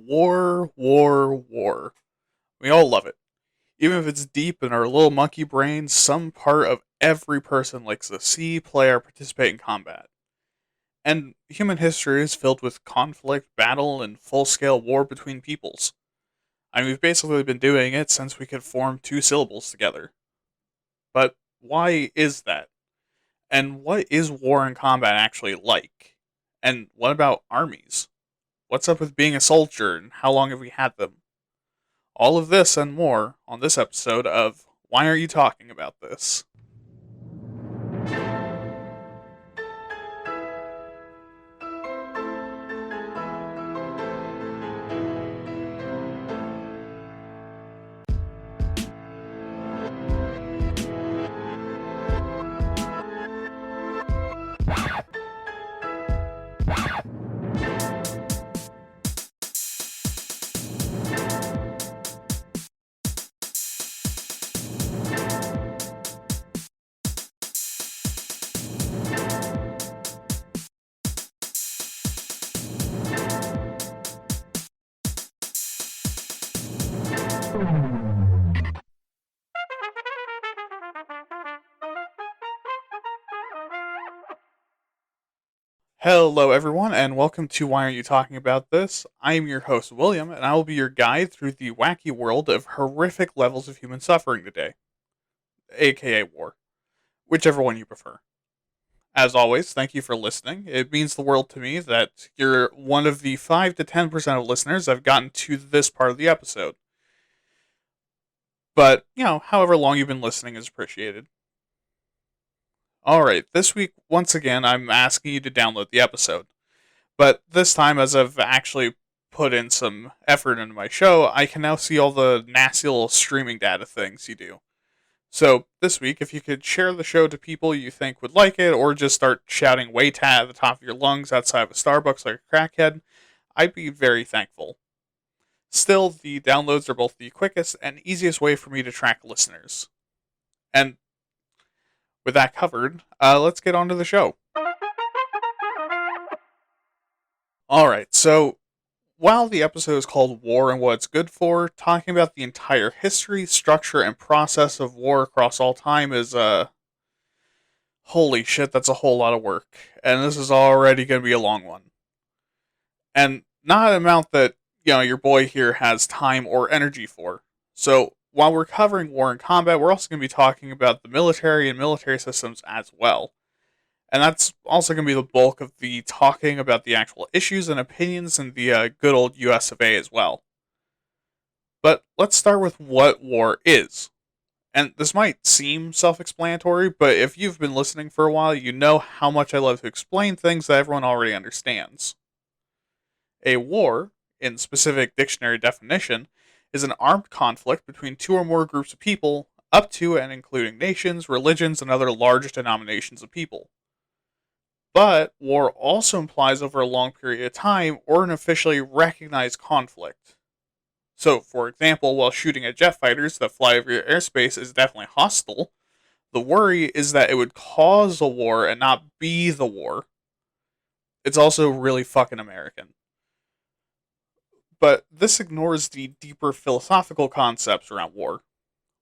War, war, war. We all love it. Even if it's deep in our little monkey brains, some part of every person likes to see, play, or participate in combat. And human history is filled with conflict, battle, and full scale war between peoples. I mean, we've basically been doing it since we could form two syllables together. But why is that? And what is war and combat actually like? And what about armies? What's up with being a soldier, and how long have we had them? All of this and more on this episode of Why Aren't You Talking About This? Hello, everyone, and welcome to Why Aren't You Talking About This? I am your host, William, and I will be your guide through the wacky world of horrific levels of human suffering today, aka war, whichever one you prefer. As always, thank you for listening. It means the world to me that you're one of the 5 to 10% of listeners that have gotten to this part of the episode. But, however long you've been listening is appreciated. Alright, this week, once again, I'm asking you to download the episode. But this time, as I've actually put in some effort into my show, I can now see all the nasty little streaming data things you do. So, this week, if you could share the show to people you think would like it, or just start shouting WAYTAT at the top of your lungs outside of a Starbucks like a crackhead, I'd be very thankful. Still, the downloads are both the quickest and easiest way for me to track listeners. And with that covered, let's get on to the show. Alright, so while the episode is called War and What It's Good For, talking about the entire history, structure, and process of war across all time is, holy shit, that's a whole lot of work. And this is already going to be a long one. And not an amount that, your boy here has time or energy for. So, while we're covering war and combat, we're also going to be talking about the military and military systems as well. And that's also going to be the bulk of the talking about the actual issues and opinions in the good old US of A as well. But let's start with what war is. And this might seem self-explanatory, but if you've been listening for a while, you know how much I love to explain things that everyone already understands. A war, in specific dictionary definition, is an armed conflict between two or more groups of people, up to and including nations, religions, and other large denominations of people. But war also implies over a long period of time or an officially recognized conflict. So, for example, while shooting at jet fighters that fly over your airspace is definitely hostile, the worry is that it would cause a war and not be the war. It's also really fucking American. But this ignores the deeper philosophical concepts around war.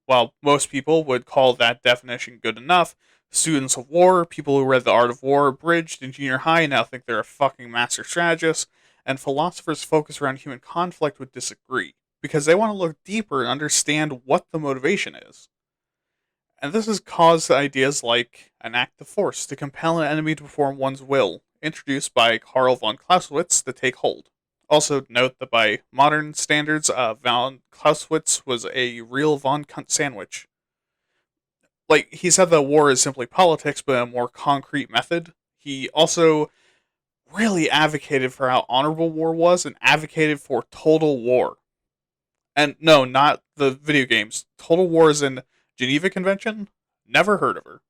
While most people would call that definition good enough, students of war, people who read The Art of War abridged in junior high now think they're a fucking master strategist, and philosophers focused around human conflict would disagree, because they want to look deeper and understand what the motivation is. And this has caused ideas like an act of force to compel an enemy to perform one's will, introduced by Karl von Clausewitz, to take hold. Also note that by modern standards, von Clausewitz was a real von Kunt sandwich. Like, he said that war is simply politics, but a more concrete method. He also really advocated for how honorable war was and advocated for total war. And no, not the video games. Total War is in Geneva Convention? Never heard of her.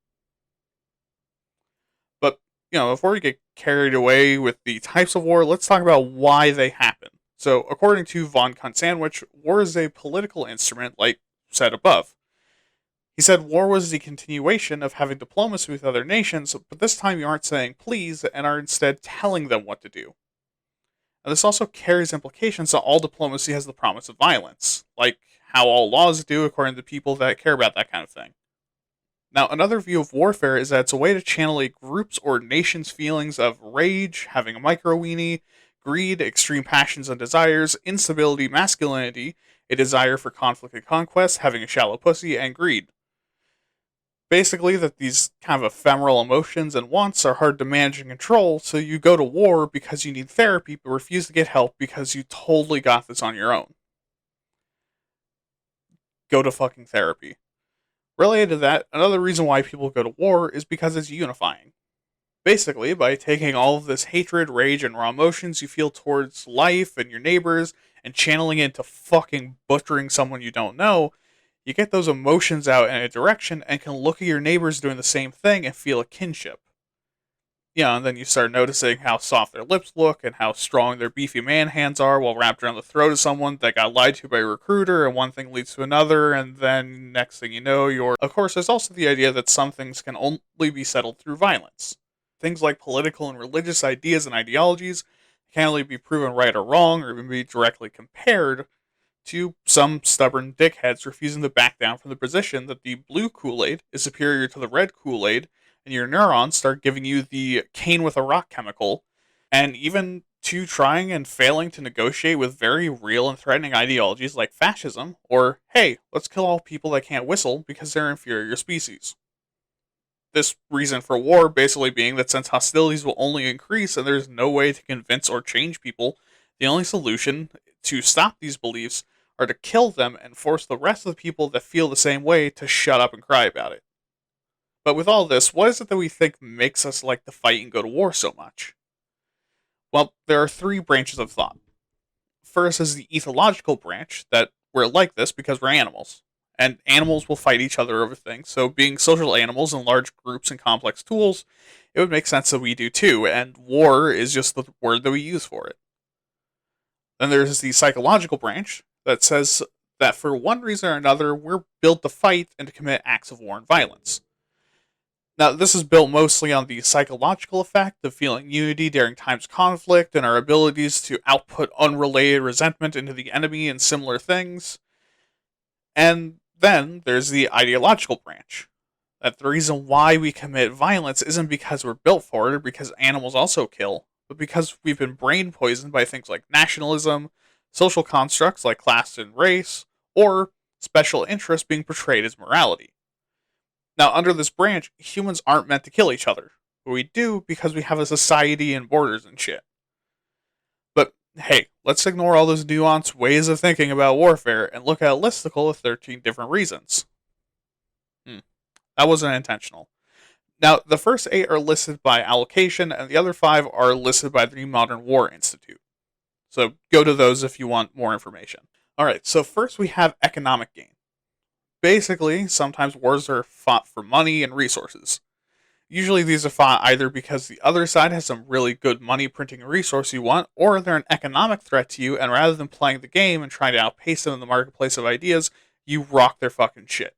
But, before we get carried away with the types of war, let's talk about why they happen. So, according to von Kunt Sandwich, war is a political instrument, like said above. He said war was the continuation of having diplomacy with other nations, but this time you aren't saying please and are instead telling them what to do. And this also carries implications that all diplomacy has the promise of violence, like how all laws do according to people that care about that kind of thing. Now, another view of warfare is that it's a way to channel a group's or nation's feelings of rage, having a micro weenie, greed, extreme passions and desires, instability, masculinity, a desire for conflict and conquest, having a shallow pussy, and greed. Basically, that these kind of ephemeral emotions and wants are hard to manage and control, so you go to war because you need therapy but refuse to get help because you totally got this on your own. Go to fucking therapy. Related to that, another reason why people go to war is because it's unifying. Basically, by taking all of this hatred, rage, and raw emotions you feel towards life and your neighbors and channeling it into fucking butchering someone you don't know, you get those emotions out in a direction and can look at your neighbors doing the same thing and feel a kinship. And then you start noticing how soft their lips look and how strong their beefy man hands are while wrapped around the throat of someone that got lied to by a recruiter, and one thing leads to another, and then next thing you know, you're. Of course, there's also the idea that some things can only be settled through violence. Things like political and religious ideas and ideologies can only be proven right or wrong, or even be directly compared to some stubborn dickheads refusing to back down from the position that the blue Kool-Aid is superior to the red Kool-Aid, and your neurons start giving you the cane with a rock chemical, and even to trying and failing to negotiate with very real and threatening ideologies like fascism, or, hey, let's kill all people that can't whistle because they're inferior species. This reason for war basically being that since hostilities will only increase and there's no way to convince or change people, the only solution to stop these beliefs are to kill them and force the rest of the people that feel the same way to shut up and cry about it. But with all this, what is it that we think makes us like to fight and go to war so much? Well, there are three branches of thought. First is the ethological branch, that we're like this because we're animals. And animals will fight each other over things, so being social animals in large groups and complex tools, it would make sense that we do too, and war is just the word that we use for it. Then there's the psychological branch that says that for one reason or another, we're built to fight and to commit acts of war and violence. Now, this is built mostly on the psychological effect of feeling unity during times of conflict and our abilities to output unrelated resentment into the enemy and similar things. And then there's the ideological branch. That the reason why we commit violence isn't because we're built for it or because animals also kill, but because we've been brain poisoned by things like nationalism, social constructs like class and race, or special interests being portrayed as morality. Now, under this branch, humans aren't meant to kill each other, but we do because we have a society and borders and shit. But hey, let's ignore all those nuanced ways of thinking about warfare and look at a listicle of 13 different reasons. That wasn't intentional. Now, the first 8 are listed by allocation, and the other 5 are listed by the Modern War Institute. So go to those if you want more information. Alright, so first we have economic gain. Basically, sometimes wars are fought for money and resources. Usually these are fought either because the other side has some really good money printing resource you want, or they're an economic threat to you, and rather than playing the game and trying to outpace them in the marketplace of ideas, you rock their fucking shit.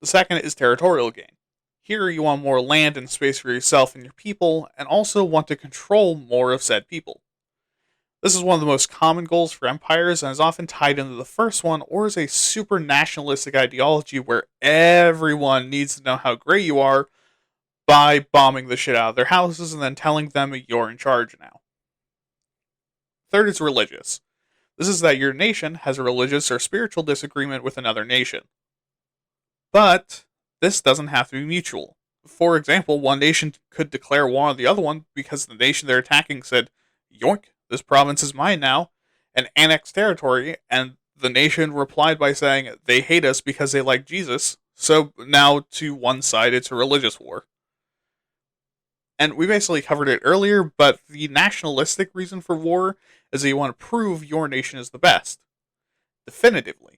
The second is territorial gain. Here you want more land and space for yourself and your people, and also want to control more of said people. This is one of the most common goals for empires and is often tied into the first one, or is a super nationalistic ideology where everyone needs to know how great you are by bombing the shit out of their houses and then telling them you're in charge now. Third is religious. This is that your nation has a religious or spiritual disagreement with another nation. But this doesn't have to be mutual. For example, one nation could declare war on the other one because the nation they're attacking said, yoink, this province is mine now, and annexed territory, and the nation replied by saying they hate us because they like Jesus, so now to one side it's a religious war. And we basically covered it earlier, but the nationalistic reason for war is that you want to prove your nation is the best. Definitively.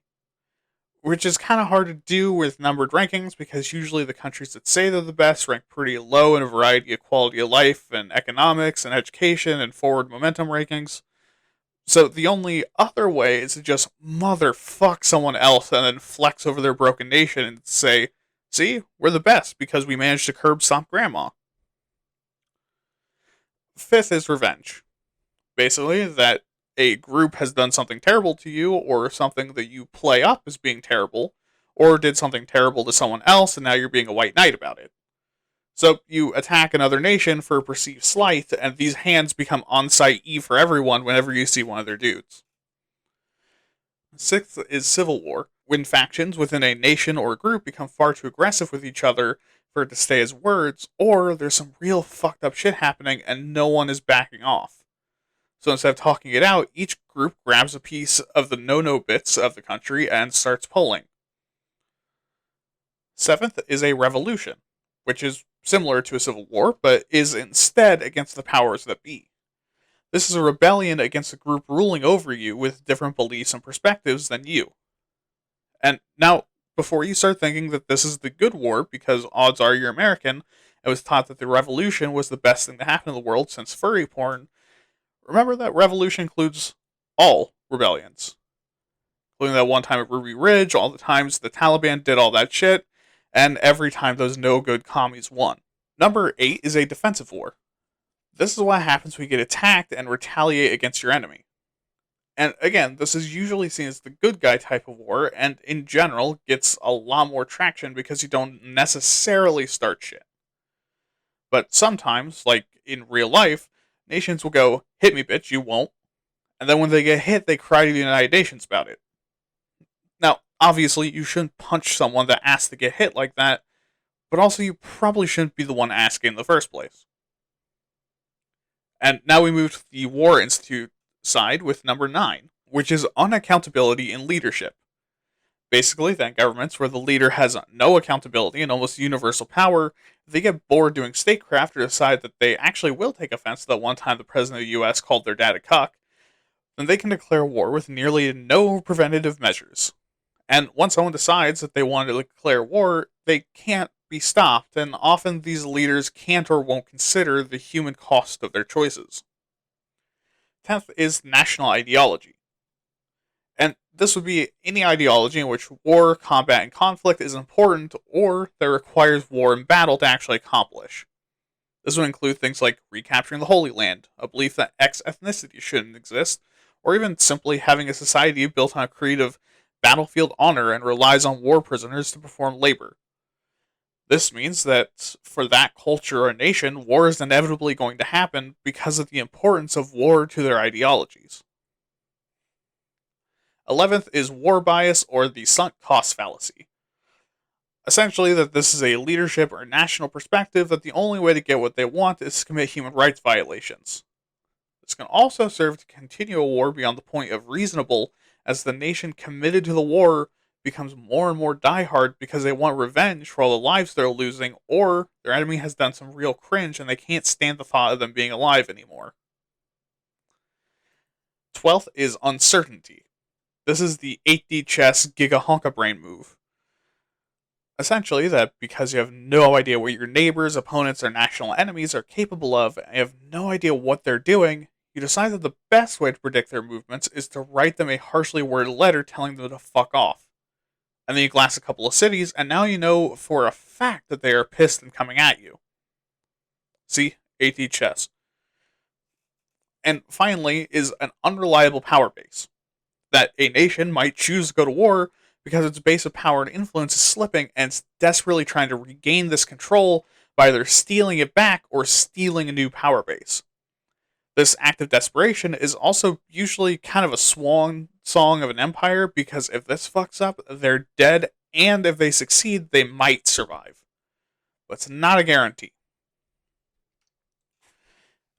Which is kind of hard to do with numbered rankings because usually the countries that say they're the best rank pretty low in a variety of quality of life and economics and education and forward momentum rankings. So the only other way is to just motherfuck someone else and then flex over their broken nation and say, see, we're the best because we managed to curb stomp grandma. Fifth is revenge. basically that a group has done something terrible to you, or something that you play up as being terrible, or did something terrible to someone else, and now you're being a white knight about it. So you attack another nation for a perceived slight, and these hands become on-site E for everyone whenever you see one of their dudes. Sixth is civil war, when factions within a nation or group become far too aggressive with each other for it to stay as words, or there's some real fucked up shit happening and no one is backing off. So instead of talking it out, each group grabs a piece of the no-no bits of the country and starts polling. Seventh is a revolution, which is similar to a civil war, but is instead against the powers that be. This is a rebellion against a group ruling over you with different beliefs and perspectives than you. And now, before you start thinking that this is the good war because odds are you're American, it was taught that the revolution was the best thing to happen in the world since furry porn, remember that revolution includes all rebellions. Including that one time at Ruby Ridge, all the times the Taliban did all that shit, and every time those no-good commies won. Number 8 is a defensive war. This is what happens when you get attacked and retaliate against your enemy. And again, this is usually seen as the good guy type of war, and in general gets a lot more traction because you don't necessarily start shit. But sometimes, like in real life, nations will go, hit me bitch, you won't. And then when they get hit, they cry to the United Nations about it. Now, obviously, you shouldn't punch someone that asks to get hit like that, but also you probably shouldn't be the one asking in the first place. And now we move to the War Institute side with number 9, which is unaccountability in leadership. Basically, that governments where the leader has no accountability and almost universal power, if they get bored doing statecraft or decide that they actually will take offense to that one time the president of the US called their dad a cuck, then they can declare war with nearly no preventative measures. And once someone decides that they want to declare war, they can't be stopped, and often these leaders can't or won't consider the human cost of their choices. 10th is national ideology. And this would be any ideology in which war, combat, and conflict is important, or that requires war and battle to actually accomplish. This would include things like recapturing the Holy Land, a belief that X ethnicity shouldn't exist, or even simply having a society built on a creed of battlefield honor and relies on war prisoners to perform labor. This means that for that culture or nation, war is inevitably going to happen because of the importance of war to their ideologies. 11th is war bias, or the sunk cost fallacy. Essentially, that this is a leadership or national perspective that the only way to get what they want is to commit human rights violations. This can also serve to continue a war beyond the point of reasonable, as the nation committed to the war becomes more and more diehard because they want revenge for all the lives they're losing, or their enemy has done some real cringe and they can't stand the thought of them being alive anymore. 12th is uncertainty. This is the 8D chess Giga Honka Brain move. Essentially, that because you have no idea what your neighbors, opponents, or national enemies are capable of, and you have no idea what they're doing, you decide that the best way to predict their movements is to write them a harshly worded letter telling them to fuck off. And then you glass a couple of cities, and now you know for a fact that they are pissed and coming at you. See? 8D chess. And finally is an unreliable power base. That a nation might choose to go to war because its base of power and influence is slipping, and it's desperately trying to regain this control by either stealing it back or stealing a new power base. This act of desperation is also usually kind of a swan song of an empire, because if this fucks up, they're dead, and if they succeed, they might survive. But it's not a guarantee.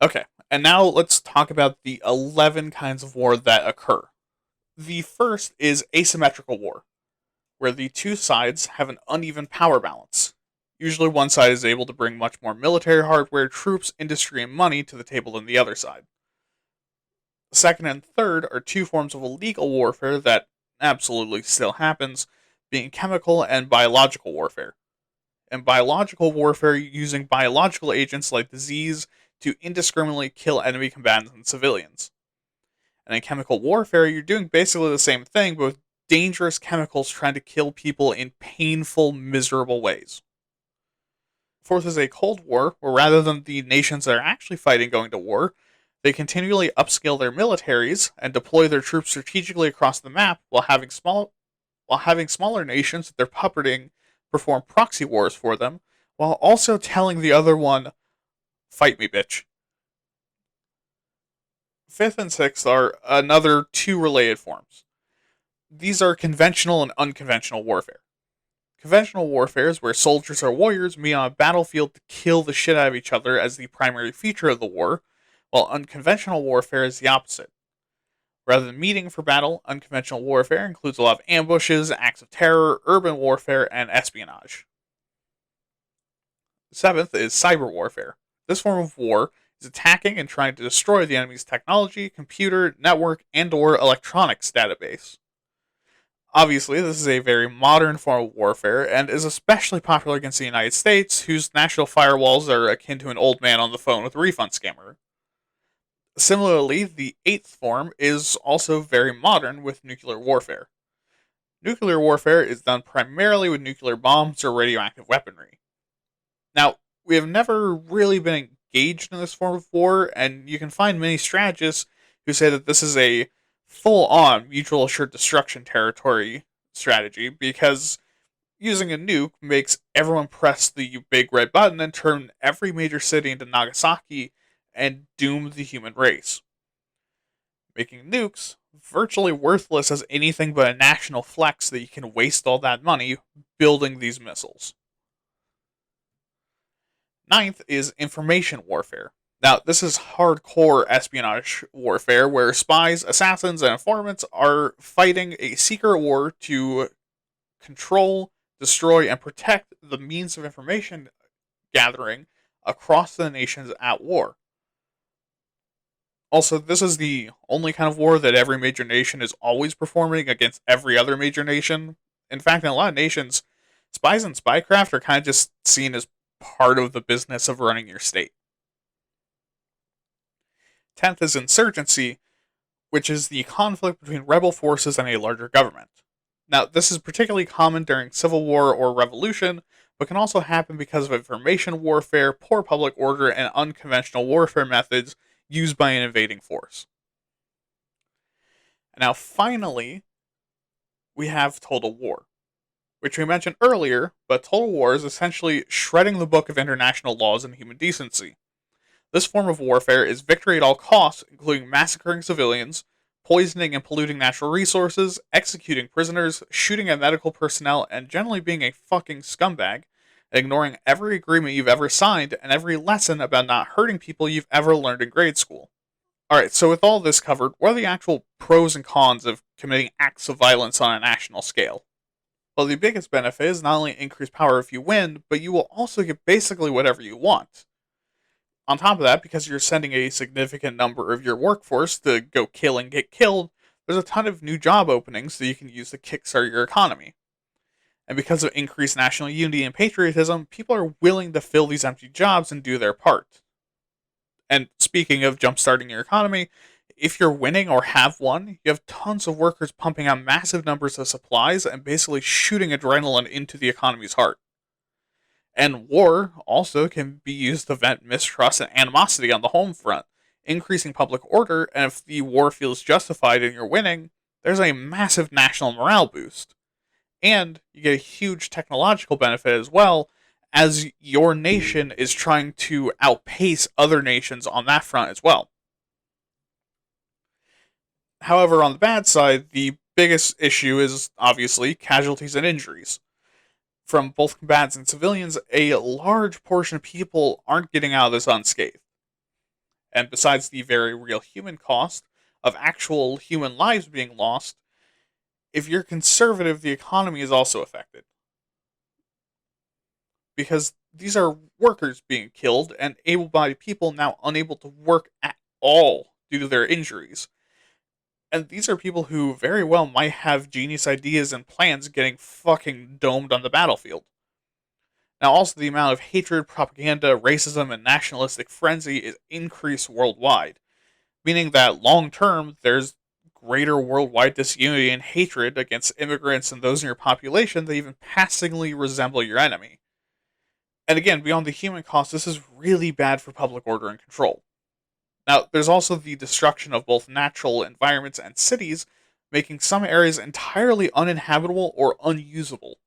Okay, and now let's talk about the 11 kinds of war that occur. The first is asymmetrical war, where the two sides have an uneven power balance. Usually one side is able to bring much more military hardware, troops, industry, and money to the table than the other side. The second and third are two forms of illegal warfare that absolutely still happens, being chemical and biological warfare. In biological warfare, using biological agents like disease to indiscriminately kill enemy combatants and civilians. And in chemical warfare, you're doing basically the same thing, but with dangerous chemicals trying to kill people in painful, miserable ways. Fourth is a Cold War, where rather than the nations that are actually fighting going to war, They continually upscale their militaries and deploy their troops strategically across the map while having smaller nations that they're puppeting perform proxy wars for them, while also telling the other one, "Fight me, bitch." Fifth and sixth are another two related forms. These are conventional and unconventional warfare. Conventional warfare is where soldiers or warriors meet on a battlefield to kill the shit out of each other as the primary feature of the war, while unconventional warfare is the opposite. Rather than meeting for battle, unconventional warfare includes a lot of ambushes, acts of terror, urban warfare, and espionage. Seventh is cyber warfare. This form of war is attacking and trying to destroy the enemy's technology, computer, network, and/or electronics database. Obviously, this is a very modern form of warfare and is especially popular against the United States, whose national firewalls are akin to an old man on the phone with a refund scammer. Similarly, the eighth form is also very modern with nuclear warfare. Nuclear warfare is done primarily with nuclear bombs or radioactive weaponry. Now, we have never really been engaged in this form of war, and you can find many strategists who say that this is a full on mutual assured destruction territory strategy because using a nuke makes everyone press the big red button and turn every major city into Nagasaki and doom the human race, making nukes virtually worthless as anything but a national flex that you can waste all that money building these missiles. Ninth is information warfare. Now, this is hardcore espionage warfare where spies, assassins, and informants are fighting a secret war to control, destroy, and protect the means of information gathering across the nations at war. Also, this is the only kind of war that every major nation is always performing against every other major nation. In fact, in a lot of nations, spies and spycraft are kind of just seen as part of the business of running your state. 10th is insurgency, which is the conflict between rebel forces and a larger government. Now, this is particularly common during civil war or revolution, but can also happen because of information warfare, poor public order, and unconventional warfare methods used by an invading force. Now, finally, we have total war, which we mentioned earlier, but total war is essentially shredding the book of international laws and human decency. This form of warfare is victory at all costs, including massacring civilians, poisoning and polluting natural resources, executing prisoners, shooting at medical personnel, and generally being a fucking scumbag, ignoring every agreement you've ever signed and every lesson about not hurting people you've ever learned in grade school. Alright, so with all this covered, what are the actual pros and cons of committing acts of violence on a national scale? Well, the biggest benefit is not only increased power if you win, but you will also get basically whatever you want. On top of that, because you're sending a significant number of your workforce to go kill and get killed, there's a ton of new job openings that you can use to kickstart your economy. And because of increased national unity and patriotism, people are willing to fill these empty jobs and do their part. And speaking of jumpstarting your economy, if you're winning or have won, you have tons of workers pumping out massive numbers of supplies and basically shooting adrenaline into the economy's heart. And war also can be used to vent mistrust and animosity on the home front, increasing public order, and if the war feels justified and you're winning, there's a massive national morale boost. And you get a huge technological benefit as well, as your nation is trying to outpace other nations on that front as well. However, on the bad side, the biggest issue is obviously casualties and injuries. From both combatants and civilians, a large portion of people aren't getting out of this unscathed. And besides the very real human cost of actual human lives being lost, if you're conservative, the economy is also affected. Because these are workers being killed and able bodied people now unable to work at all due to their injuries. And these are people who very well might have genius ideas and plans getting fucking domed on the battlefield. Now, also, the amount of hatred, propaganda, racism, and nationalistic frenzy is increased worldwide, meaning that long term, there's greater worldwide disunity and hatred against immigrants and those in your population that even passingly resemble your enemy. And again, beyond the human cost, this is really bad for public order and control. Now, there's also the destruction of both natural environments and cities, making some areas entirely uninhabitable or unusable.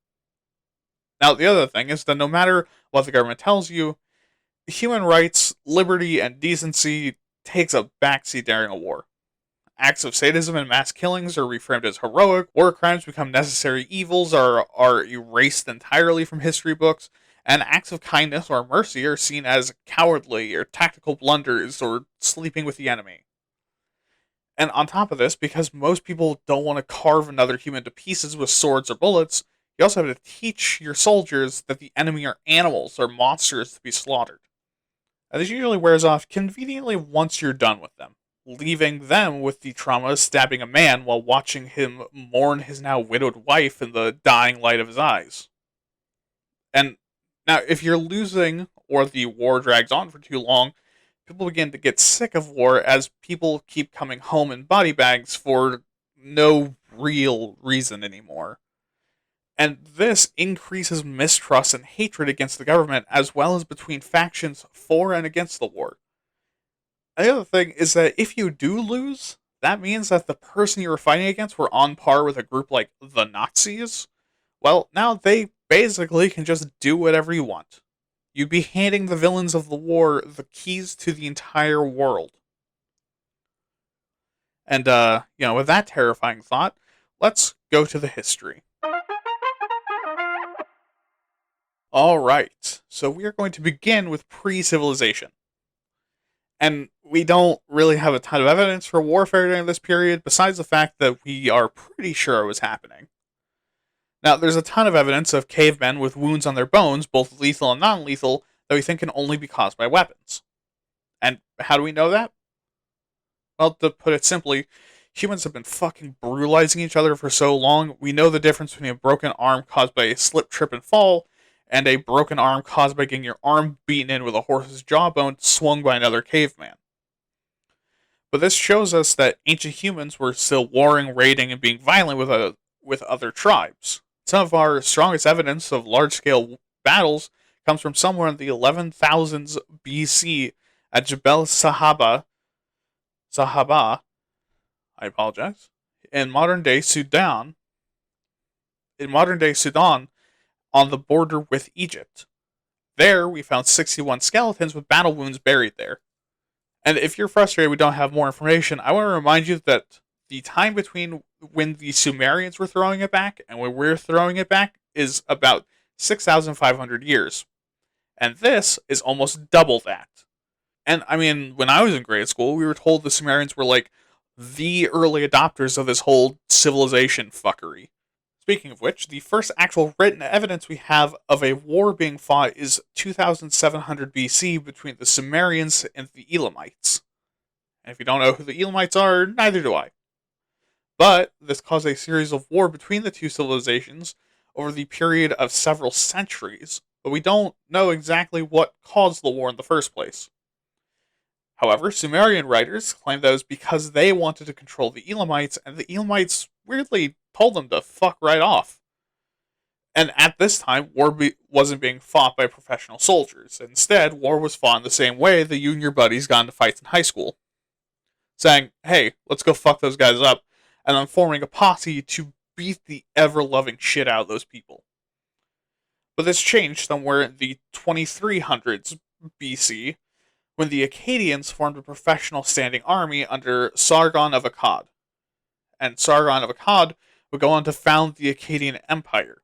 Now, the other thing is that no matter what the government tells you, human rights, liberty, and decency takes a backseat during a war. Acts of sadism and mass killings are reframed as heroic, war crimes become necessary evils, are erased entirely from history books, and acts of kindness or mercy are seen as cowardly or tactical blunders or sleeping with the enemy. And on top of this, because most people don't want to carve another human to pieces with swords or bullets, you also have to teach your soldiers that the enemy are animals or monsters to be slaughtered. And this usually wears off conveniently once you're done with them, leaving them with the trauma of stabbing a man while watching him mourn his now widowed wife in the dying light of his eyes. And now, if you're losing or the war drags on for too long, people begin to get sick of war as people keep coming home in body bags for no real reason anymore. And this increases mistrust and hatred against the government, as well as between factions for and against the war. And the other thing is that if you do lose, that means that the person you were fighting against were on par with a group like the Nazis. Well, now they basically can just do whatever you want. You'd be handing the villains of the war the keys to the entire world. And, with that terrifying thought, let's go to the history. Alright, so we are going to begin with pre-civilization. And we don't really have a ton of evidence for warfare during this period, besides the fact that we are pretty sure it was happening. Now, there's a ton of evidence of cavemen with wounds on their bones, both lethal and non-lethal, that we think can only be caused by weapons. And how do we know that? Well, to put it simply, humans have been fucking brutalizing each other for so long, we know the difference between a broken arm caused by a slip, trip, and fall, and a broken arm caused by getting your arm beaten in with a horse's jawbone swung by another caveman. But this shows us that ancient humans were still warring, raiding, and being violent with other tribes. Some of our strongest evidence of large-scale battles comes from somewhere in the 11,000s BC at Jebel Sahaba, I apologize, in modern-day Sudan, on the border with Egypt. There, we found 61 skeletons with battle wounds buried there. And if you're frustrated we don't have more information, I want to remind you that the time between when the Sumerians were throwing it back and when we're throwing it back is about 6,500 years. And this is almost double that. And I mean, when I was in grade school, we were told the Sumerians were like the early adopters of this whole civilization fuckery. Speaking of which, the first actual written evidence we have of a war being fought is 2700 BC between the Sumerians and the Elamites. And if you don't know who the Elamites are, neither do I. But this caused a series of war between the two civilizations over the period of several centuries, but we don't know exactly what caused the war in the first place. However, Sumerian writers claim that it was because they wanted to control the Elamites, and the Elamites weirdly told them to fuck right off. And at this time, war wasn't being fought by professional soldiers. Instead, war was fought in the same way that you and your buddies got into fights in high school. Saying, hey, let's go fuck those guys up, and then forming a posse to beat the ever-loving shit out of those people. But this changed somewhere in the 2300s BC, when the Akkadians formed a professional standing army under Sargon of Akkad. And Sargon of Akkad would go on to found the Akkadian Empire.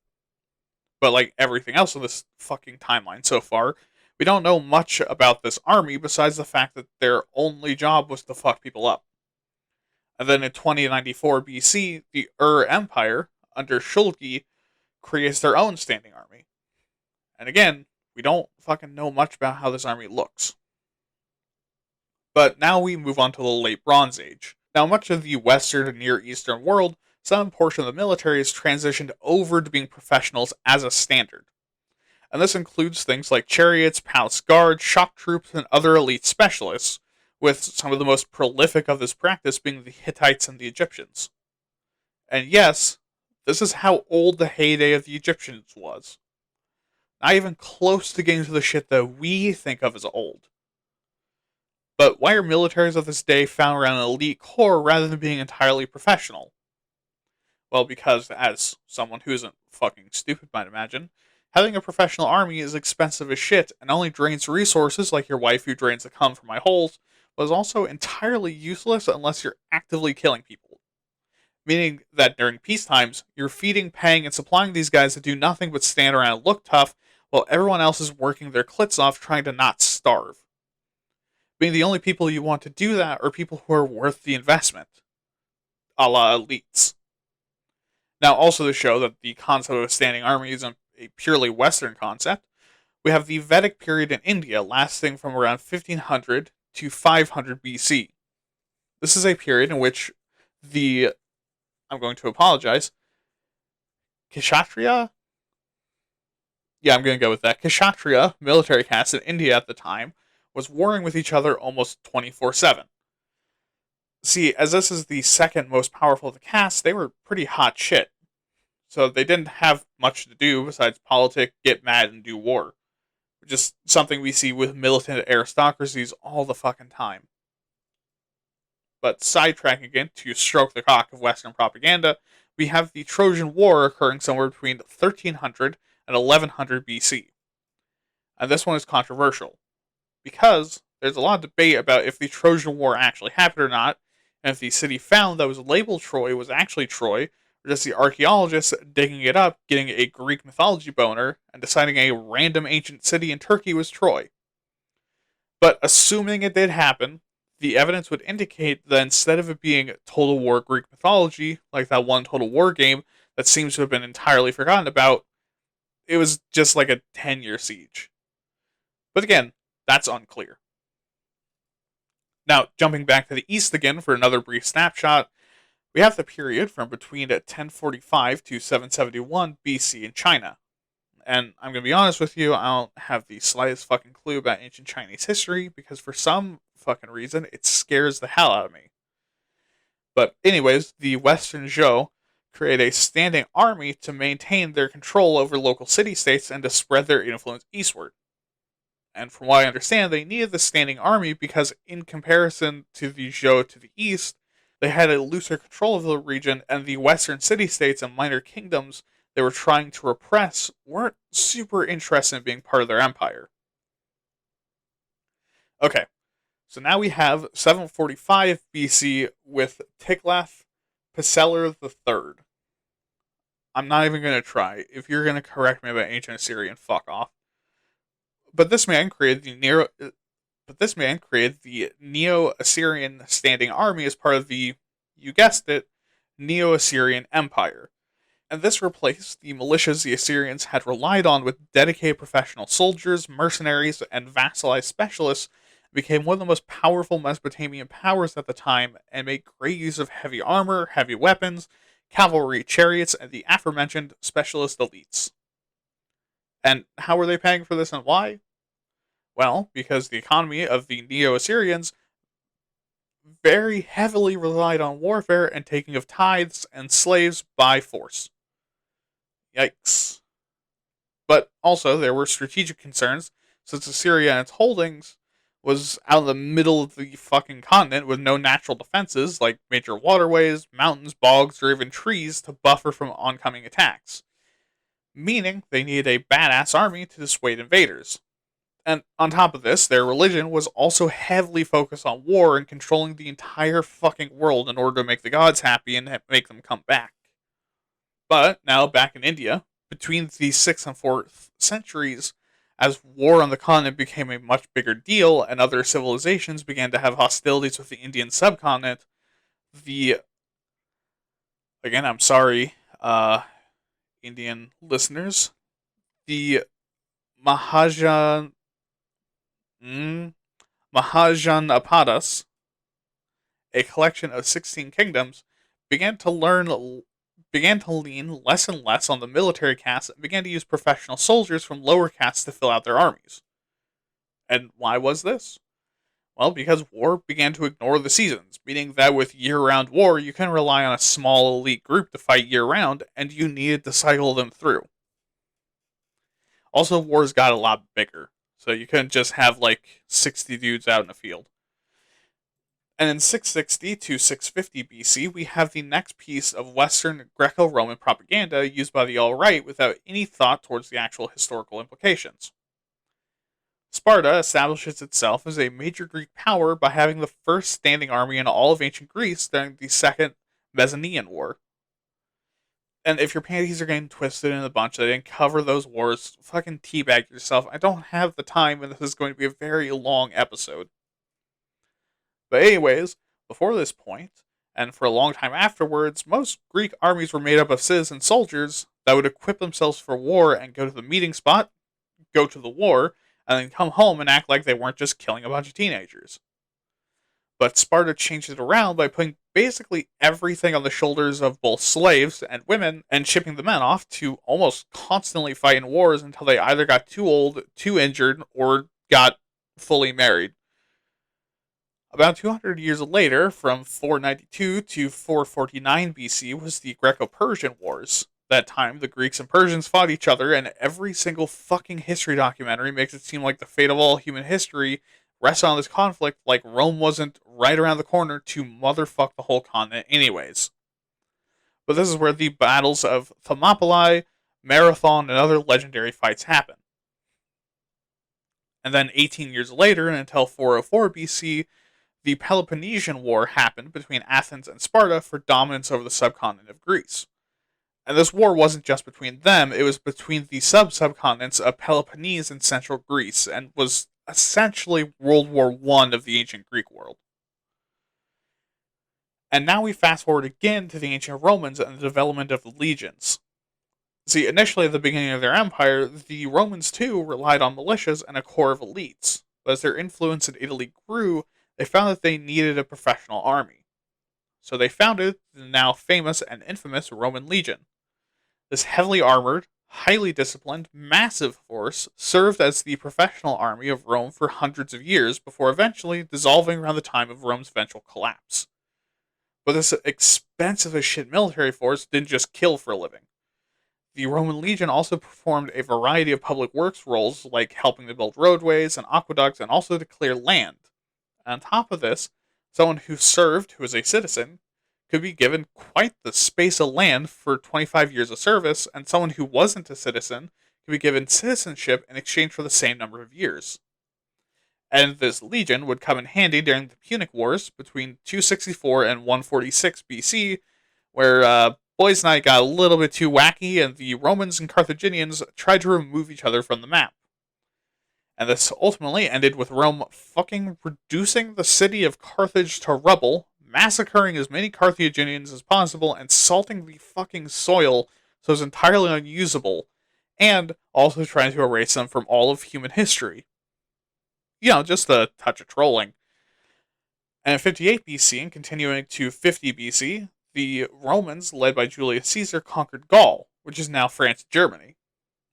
But like everything else in this fucking timeline so far, we don't know much about this army besides the fact that their only job was to fuck people up. And then in 2094 BC, the Empire, under Shulgi, creates their own standing army. And again, we don't fucking know much about how this army looks. But now we move on to the late Bronze Age. Now, much of the Western and Near Eastern world, some portion of the military has transitioned over to being professionals as a standard. And this includes things like chariots, palace guards, shock troops, and other elite specialists, with some of the most prolific of this practice being the Hittites and the Egyptians. And yes, this is how old the heyday of the Egyptians was. Not even close to getting to the shit that we think of as old. But why are militaries of this day found around an elite core rather than being entirely professional? Well, because as someone who isn't fucking stupid might imagine, having a professional army is expensive as shit and only drains resources like your wife who drains the cum from my holes, but is also entirely useless unless you're actively killing people. Meaning that during peace times, you're feeding, paying, and supplying these guys that do nothing but stand around and look tough while everyone else is working their clits off trying to not starve. Being the only people you want to do that are people who are worth the investment, a la elites. Now, also to show that the concept of a standing army isn't a purely Western concept, we have the Vedic period in India lasting from around 1500 to 500 BC. This is a period in which I'm going to apologize, Kshatriya? Yeah, I'm going to go with that. Kshatriya, military caste in India at the time, was warring with each other almost 24/7. See, as this is the second most powerful of the castes, they were pretty hot shit. So they didn't have much to do besides politic, get mad, and do war. Just something we see with militant aristocracies all the fucking time. But sidetracking again to stroke the cock of Western propaganda, we have the Trojan War occurring somewhere between 1300 and 1100 BC. And this one is controversial because there's a lot of debate about if the Trojan War actually happened or not, and if the city found that was labeled Troy was actually Troy, or just the archaeologists digging it up, getting a Greek mythology boner, and deciding a random ancient city in Turkey was Troy. But assuming it did happen, the evidence would indicate that instead of it being Total War Greek mythology, like that one Total War game that seems to have been entirely forgotten about, it was just like a 10-year siege. But again, that's unclear. Now, jumping back to the east again for another brief snapshot, we have the period from between 1045 to 771 BC in China. And I'm going to be honest with you, I don't have the slightest fucking clue about ancient Chinese history because for some fucking reason, it scares the hell out of me. But anyways, the Western Zhou create a standing army to maintain their control over local city-states and to spread their influence eastward. And from what I understand, they needed the standing army because in comparison to the Zhou to the east, they had a looser control of the region, and the western city-states and minor kingdoms they were trying to repress weren't super interested in being part of their empire. Okay, so now we have 745 BC with Tiglath-Pileser III. I'm not even going to try. If you're going to correct me about ancient Assyrian, fuck off. But this man created the Neo-Assyrian standing army as part of the, you guessed it, Neo-Assyrian Empire. And this replaced the militias the Assyrians had relied on with dedicated professional soldiers, mercenaries, and vassalized specialists, became one of the most powerful Mesopotamian powers at the time, and made great use of heavy armor, heavy weapons, cavalry, chariots, and the aforementioned specialist elites. And how were they paying for this and why? Well, because the economy of the Neo-Assyrians very heavily relied on warfare and taking of tithes and slaves by force. Yikes. But also, there were strategic concerns, since Assyria and its holdings was out in the middle of the fucking continent with no natural defenses, like major waterways, mountains, bogs, or even trees to buffer from oncoming attacks. Meaning, they needed a badass army to dissuade invaders. And on top of this, their religion was also heavily focused on war and controlling the entire fucking world in order to make the gods happy and make them come back. But now, back in India, between the 6th and 4th centuries, as war on the continent became a much bigger deal and other civilizations began to have hostilities with the Indian subcontinent, again, I'm sorry, Indian listeners, the Mahajanapadas, a collection of 16 kingdoms, began to lean less and less on the military caste and began to use professional soldiers from lower castes to fill out their armies. And why was this? Well, because war began to ignore the seasons, meaning that with year-round war, you couldn't rely on a small elite group to fight year-round, and you needed to cycle them through. Also, wars got a lot bigger, so you couldn't just have, 60 dudes out in the field. And in 660 to 650 BC, we have the next piece of Western Greco-Roman propaganda used by the alt-right without any thought towards the actual historical implications. Sparta establishes itself as a major Greek power by having the first standing army in all of ancient Greece during the Second Messenian War. And if your panties are getting twisted in a bunch that didn't cover those wars, fucking teabag yourself. I don't have the time, and this is going to be a very long episode. But anyways, before this point, and for a long time afterwards, most Greek armies were made up of citizen soldiers that would equip themselves for war and go to the meeting spot, go to the war, and then come home and act like they weren't just killing a bunch of teenagers. But Sparta changed it around by putting basically everything on the shoulders of both slaves and women and shipping the men off to almost constantly fight in wars until they either got too old, too injured, or got fully married. About 200 years later, from 492 to 449 BC, was the Greco-Persian Wars. That time, the Greeks and Persians fought each other, and every single fucking history documentary makes it seem like the fate of all human history rests on this conflict, like Rome wasn't right around the corner to motherfuck the whole continent anyways. But this is where the battles of Thermopylae, Marathon, and other legendary fights happen. And then 18 years later, and until 404 BC, the Peloponnesian War happened between Athens and Sparta for dominance over the subcontinent of Greece. And this war wasn't just between them, it was between the subcontinents of Peloponnese and central Greece, and was essentially World War I of the ancient Greek world. And now we fast forward again to the ancient Romans and the development of the legions. See, initially at the beginning of their empire, the Romans too relied on militias and a corps of elites, but as their influence in Italy grew, they found that they needed a professional army. So they founded the now famous and infamous Roman legion. This heavily armored, highly disciplined, massive force served as the professional army of Rome for hundreds of years before eventually dissolving around the time of Rome's eventual collapse. But this expensive as shit military force didn't just kill for a living. The Roman legion also performed a variety of public works roles like helping to build roadways and aqueducts and also to clear land. And on top of this, someone who served, who was a citizen, could be given quite the space of land for 25 years of service, and someone who wasn't a citizen could be given citizenship in exchange for the same number of years. And this legion would come in handy during the Punic Wars between 264 and 146 BC, where Boys Night got a little bit too wacky, and the Romans and Carthaginians tried to remove each other from the map. And this ultimately ended with Rome fucking reducing the city of Carthage to rubble, massacring as many Carthaginians as possible, and salting the fucking soil so it's entirely unusable, and also trying to erase them from all of human history. You know, just a touch of trolling. And in 58 BC and continuing to 50 BC, the Romans, led by Julius Caesar, conquered Gaul, which is now France and Germany.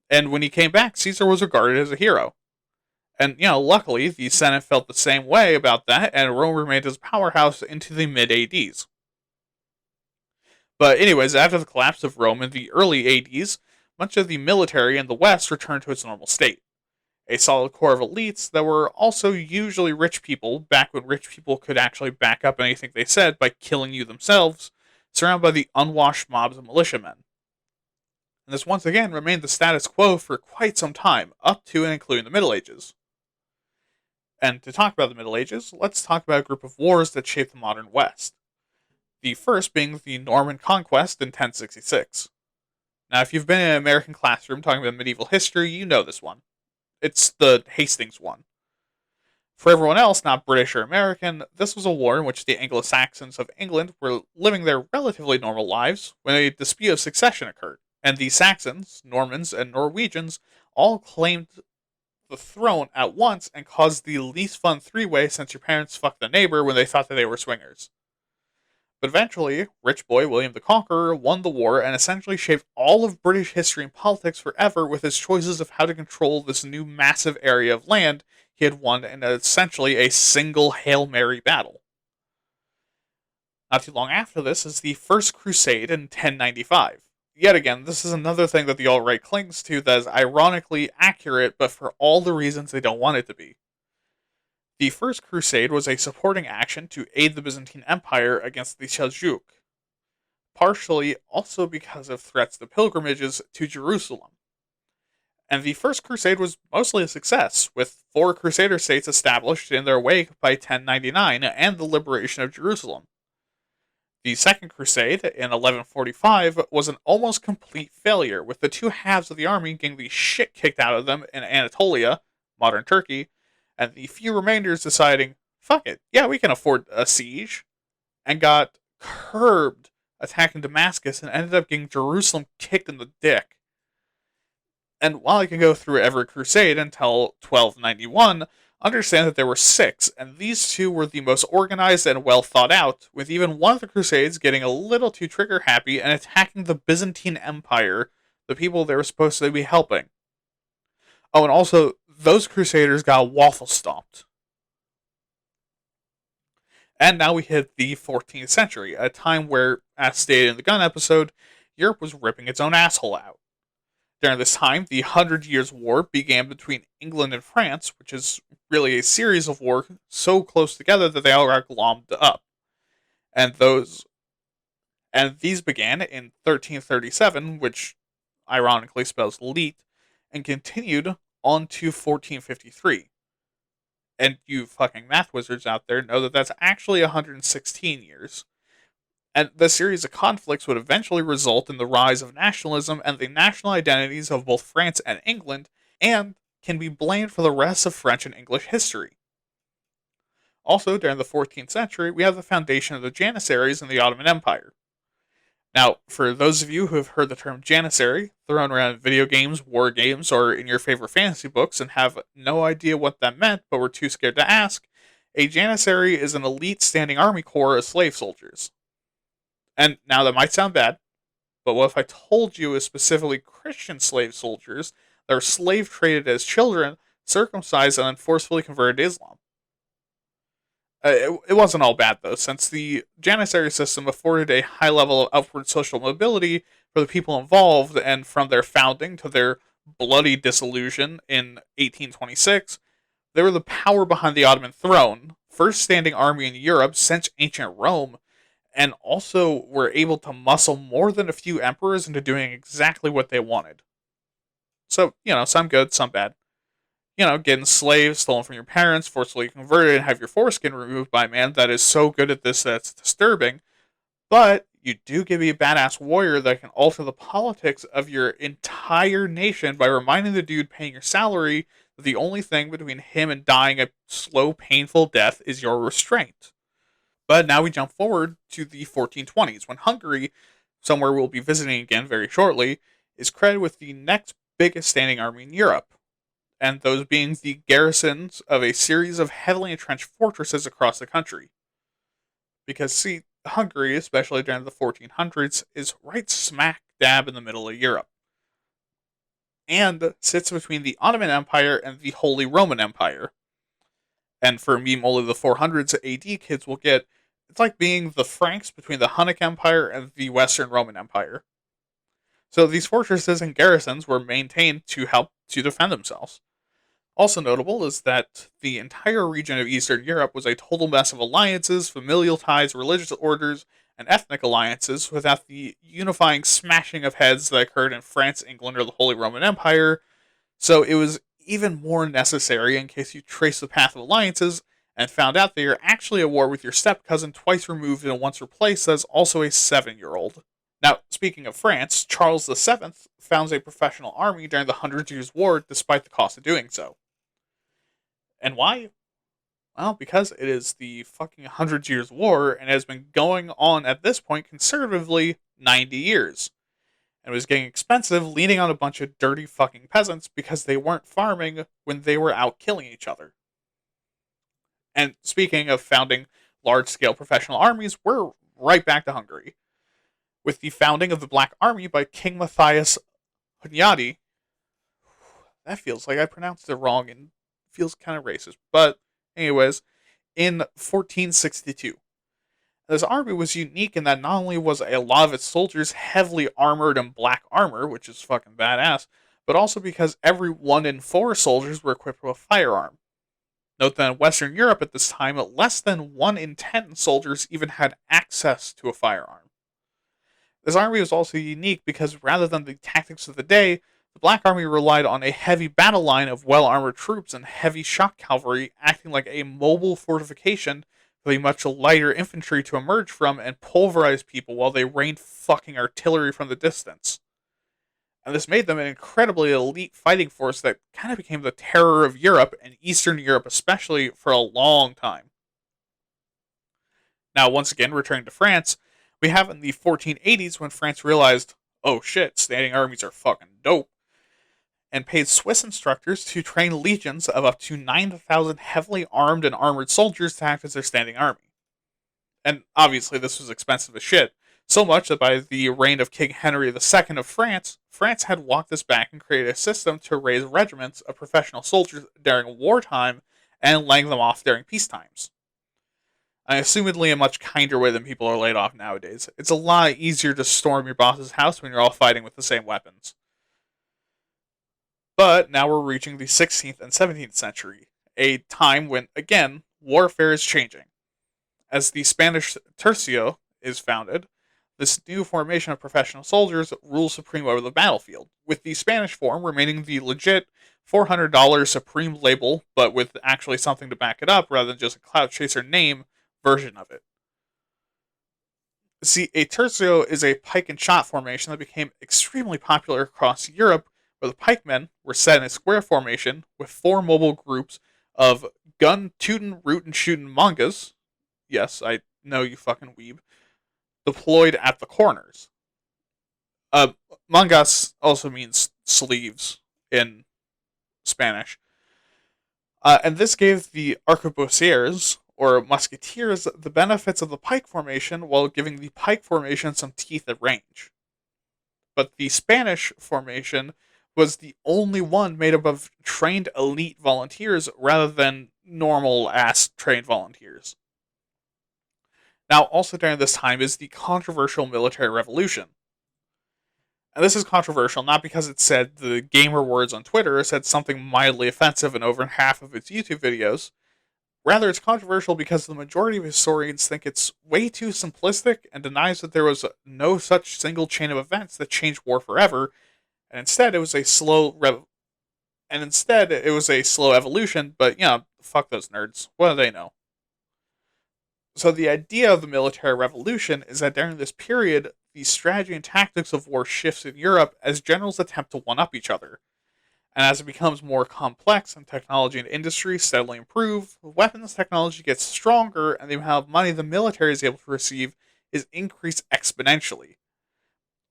And when he came back, Caesar was regarded as a hero. And, luckily, the Senate felt the same way about that, and Rome remained as a powerhouse into the mid-ADs. But anyways, after the collapse of Rome in the early ADs, much of the military in the West returned to its normal state. A solid core of elites that were also usually rich people, back when rich people could actually back up anything they said by killing you themselves, surrounded by the unwashed mobs of militiamen. And this once again remained the status quo for quite some time, up to and including the Middle Ages. And to talk about the Middle Ages, let's talk about a group of wars that shaped the modern West. The first being the Norman Conquest in 1066. Now, if you've been in an American classroom talking about medieval history, you know this one. It's the Hastings one. For everyone else not British or American, this was a war in which the Anglo-Saxons of England were living their relatively normal lives when a dispute of succession occurred, and the Saxons, Normans, and Norwegians all claimed the throne at once and caused the least fun three-way since your parents fucked the neighbor when they thought that they were swingers. But eventually, rich boy William the Conqueror won the war and essentially shaped all of British history and politics forever with his choices of how to control this new massive area of land he had won in essentially a single Hail Mary battle. Not too long after this is the First Crusade in 1095. Yet again, this is another thing that the alt-right clings to that is ironically accurate, but for all the reasons they don't want it to be. The First Crusade was a supporting action to aid the Byzantine Empire against the Seljuk, partially also because of threats to pilgrimages to Jerusalem. And the First Crusade was mostly a success, with 4 Crusader states established in their wake by 1099 and the liberation of Jerusalem. The Second Crusade, in 1145, was an almost complete failure, with the two halves of the army getting the shit kicked out of them in Anatolia, modern Turkey, and the few remainders deciding, fuck it, yeah, we can afford a siege, and got curbed attacking Damascus and ended up getting Jerusalem kicked in the dick. And while I can go through every crusade until 1291, understand that there were 6, and these 2 were the most organized and well thought out, with even one of the crusades getting a little too trigger happy and attacking the Byzantine Empire, the people they were supposed to be helping. Oh, and also, those crusaders got waffle stomped. And now we hit the 14th century, a time where, as stated in the gun episode, Europe was ripping its own asshole out. During this time, the Hundred Years' War began between England and France, which is really a series of wars so close together that they all got glommed up. And these began in 1337, which ironically spells leet, and continued on to 1453. And you fucking math wizards out there know that that's actually 116 years. And the series of conflicts would eventually result in the rise of nationalism and the national identities of both France and England, and can be blamed for the rest of French and English history. Also, during the 14th century, we have the foundation of the Janissaries in the Ottoman Empire. Now, for those of you who have heard the term Janissary thrown around in video games, war games, or in your favorite fantasy books and have no idea what that meant but were too scared to ask, a Janissary is an elite standing army corps of slave soldiers. And now that might sound bad, but what if I told you it was specifically Christian slave soldiers that were slave traded as children, circumcised, and then forcefully converted to Islam? It wasn't all bad, though, since the Janissary system afforded a high level of upward social mobility for the people involved, and from their founding to their bloody dissolution in 1826, they were the power behind the Ottoman throne, first standing army in Europe since ancient Rome, and also were able to muscle more than a few emperors into doing exactly what they wanted. So, some good, some bad. Getting slaves stolen from your parents, forcibly converted, and have your foreskin removed by a man that is so good at this that it's disturbing. But you do give me a badass warrior that can alter the politics of your entire nation by reminding the dude paying your salary that the only thing between him and dying a slow, painful death is your restraint. But now we jump forward to the 1420s, when Hungary, somewhere we'll be visiting again very shortly, is credited with the next biggest standing army in Europe, and those being the garrisons of a series of heavily entrenched fortresses across the country. Because, see, Hungary, especially during the 1400s, is right smack dab in the middle of Europe, and sits between the Ottoman Empire and the Holy Roman Empire. And for me, only the 400s AD kids will get, it's like being the Franks between the Hunnic Empire and the Western Roman Empire. So these fortresses and garrisons were maintained to help to defend themselves. Also notable is that the entire region of Eastern Europe was a total mess of alliances, familial ties, religious orders, and ethnic alliances without the unifying smashing of heads that occurred in France, England, or the Holy Roman Empire. So it was even more necessary in case you trace the path of alliances and found out that you're actually at war with your step-cousin twice removed and once replaced as also a 7-year-old. Now, speaking of France, Charles VII founds a professional army during the Hundred Years' War despite the cost of doing so. And why? Well, because it is the fucking Hundred Years' War and has been going on at this point conservatively 90 years. And it was getting expensive, leaning on a bunch of dirty fucking peasants because they weren't farming when they were out killing each other. And speaking of founding large-scale professional armies, we're right back to Hungary, with the founding of the Black Army by King Matthias Hunyadi. That feels like I pronounced it wrong and feels kind of racist. But anyways, in 1462. This army was unique in that not only was a lot of its soldiers heavily armored in black armor, which is fucking badass, but also because every 1 in 4 soldiers were equipped with a firearm. Note that in Western Europe at this time, less than 1 in 10 soldiers even had access to a firearm. This army was also unique because rather than the tactics of the day, the Black Army relied on a heavy battle line of well-armored troops and heavy shock cavalry acting like a mobile fortification for the much lighter infantry to emerge from and pulverize people while they rained fucking artillery from the distance. And this made them an incredibly elite fighting force that kind of became the terror of Europe, and Eastern Europe especially, for a long time. Now, once again, returning to France, we have in the 1480s when France realized, oh shit, standing armies are fucking dope, and paid Swiss instructors to train legions of up to 9,000 heavily armed and armored soldiers to act as their standing army. And obviously, this was expensive as shit, so much that by the reign of King Henry II of France, France had walked this back and created a system to raise regiments of professional soldiers during wartime and laying them off during peacetimes. Assumedly a much kinder way than people are laid off nowadays. It's a lot easier to storm your boss's house when you're all fighting with the same weapons. But now we're reaching the 16th and 17th century, a time when, again, warfare is changing. As the Spanish Tercio is founded, this new formation of professional soldiers rules supreme over the battlefield, with the Spanish form remaining the legit $400 Supreme label, but with actually something to back it up rather than just a clout chaser name version of it. See, a tercio is a pike and shot formation that became extremely popular across Europe, where the pikemen were set in a square formation with 4 mobile groups of gun tootin' rootin' shootin' mongas. Yes, I know, you fucking weeb. Deployed at the corners. Mangas also means sleeves in Spanish. And this gave the arquebusiers, or musketeers, the benefits of the pike formation while giving the pike formation some teeth at range. But the Spanish formation was the only one made up of trained elite volunteers rather than normal-ass trained volunteers. Now, also during this time is the controversial military revolution. And this is controversial not because it said the gamer words on Twitter or said something mildly offensive in over half of its YouTube videos. Rather, it's controversial because the majority of historians think it's way too simplistic and denies that there was no such single chain of events that changed war forever, and instead it was a slow evolution. But fuck those nerds. What do they know? So the idea of the military revolution is that during this period, the strategy and tactics of war shifts in Europe as generals attempt to one-up each other. And as it becomes more complex and technology and industry steadily improve, weapons technology gets stronger and the amount of money the military is able to receive is increased exponentially.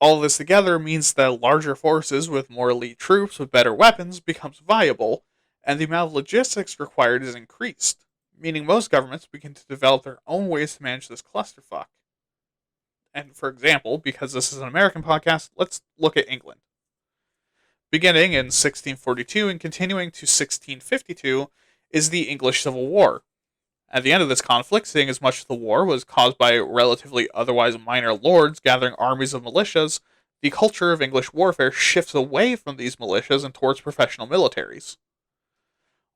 All of this together means that larger forces with more elite troops with better weapons becomes viable, and the amount of logistics required is increased, meaning most governments begin to develop their own ways to manage this clusterfuck. And for example, because this is an American podcast, let's look at England. Beginning in 1642 and continuing to 1652 is the English Civil War. At the end of this conflict, seeing as much of the war was caused by relatively otherwise minor lords gathering armies of militias, the culture of English warfare shifts away from these militias and towards professional militaries.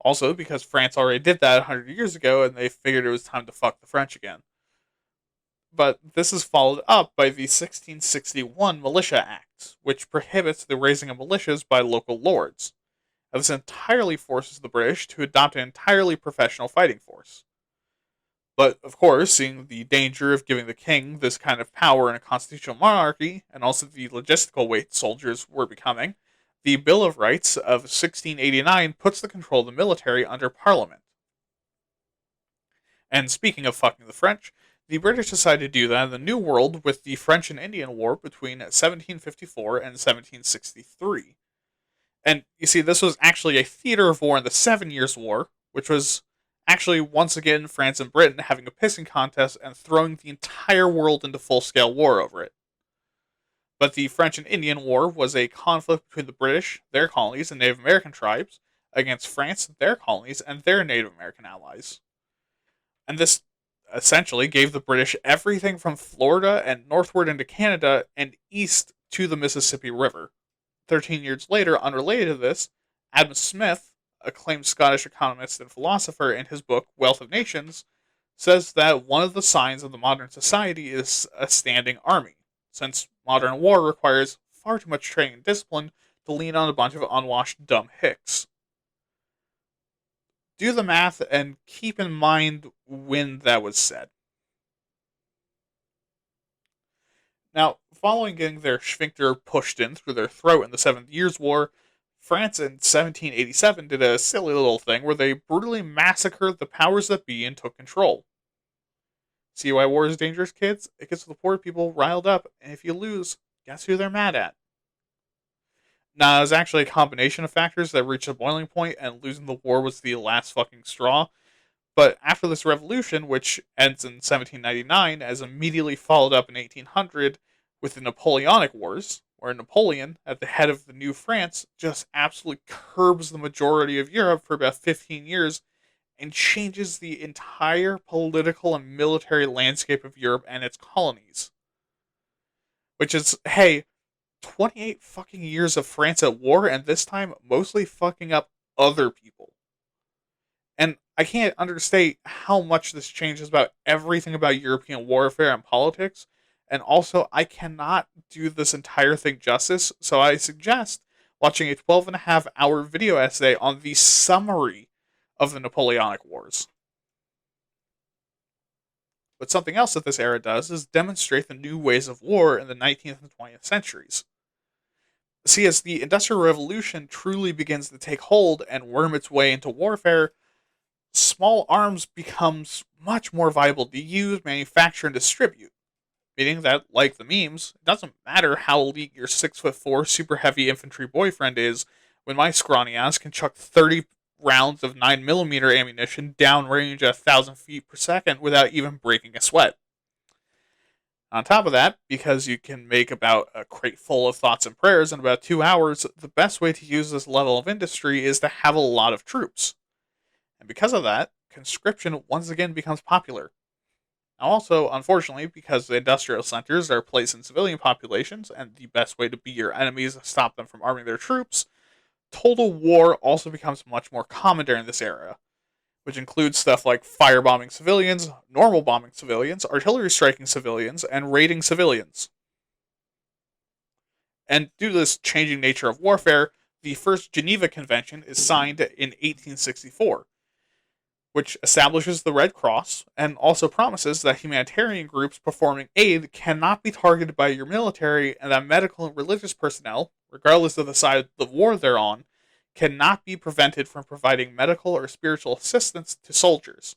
Also, because France already did that 100 years ago and they figured it was time to fuck the French again. But this is followed up by the 1661 Militia Act, which prohibits the raising of militias by local lords. And this entirely forces the British to adopt an entirely professional fighting force. But, of course, seeing the danger of giving the king this kind of power in a constitutional monarchy, and also the logistical weight soldiers were becoming, the Bill of Rights of 1689 puts the control of the military under Parliament. And speaking of fucking the French, the British decided to do that in the New World with the French and Indian War between 1754 and 1763. And you see, this was actually a theater of war in the 7 Years' War, which was actually once again France and Britain having a pissing contest and throwing the entire world into full-scale war over it. But the French and Indian War was a conflict between the British, their colonies, and Native American tribes, against France, their colonies, and their Native American allies. And this essentially gave the British everything from Florida and northward into Canada and east to the Mississippi River. 13 years later, unrelated to this, Adam Smith, acclaimed Scottish economist and philosopher, in his book Wealth of Nations, says that one of the signs of the modern society is a standing army, since modern war requires far too much training and discipline to lean on a bunch of unwashed dumb hicks. Do the math and keep in mind when that was said. Now, following getting their sphincter pushed in through their throat in the Seven Years' War, France in 1787 did a silly little thing where they brutally massacred the powers that be and took control. See why war is dangerous, kids? It gets the poor people riled up, and if you lose, guess who they're mad at? Nah, it was actually a combination of factors that reached a boiling point, and losing the war was the last fucking straw. But after this revolution, which ends in 1799, as immediately followed up in 1800 with the Napoleonic Wars, where Napoleon, at the head of the new France, just absolutely curbs the majority of Europe for about 15 years and changes the entire political and military landscape of Europe and its colonies. Which is, hey, 28 fucking years of France at war, and this time mostly fucking up other people. And I can't understate how much this changes about everything about European warfare and politics. And also, I cannot do this entire thing justice, so I suggest watching a 12.5 hour video essay on the summary of the Napoleonic Wars. But something else that this era does is demonstrate the new ways of war in the 19th and 20th centuries. See, as the Industrial Revolution truly begins to take hold and worm its way into warfare, small arms becomes much more viable to use, manufacture, and distribute. Meaning that, like the memes, it doesn't matter how elite your 6'4" super heavy infantry boyfriend is, when my scrawny ass can chuck 30 rounds of 9mm ammunition downrange at 1,000 feet per second without even breaking a sweat. On top of that, because you can make about a crate full of thoughts and prayers in about 2 hours, the best way to use this level of industry is to have a lot of troops. And because of that, conscription once again becomes popular. Now also, unfortunately, because the industrial centers are placed in civilian populations, and the best way to beat your enemies is to stop them from arming their troops, total war also becomes much more common during this era, which includes stuff like firebombing civilians, normal bombing civilians, artillery striking civilians, and raiding civilians. And due to this changing nature of warfare, the first Geneva Convention is signed in 1864, which establishes the Red Cross and also promises that humanitarian groups performing aid cannot be targeted by your military, and that medical and religious personnel, regardless of the side of the war they're on, cannot be prevented from providing medical or spiritual assistance to soldiers.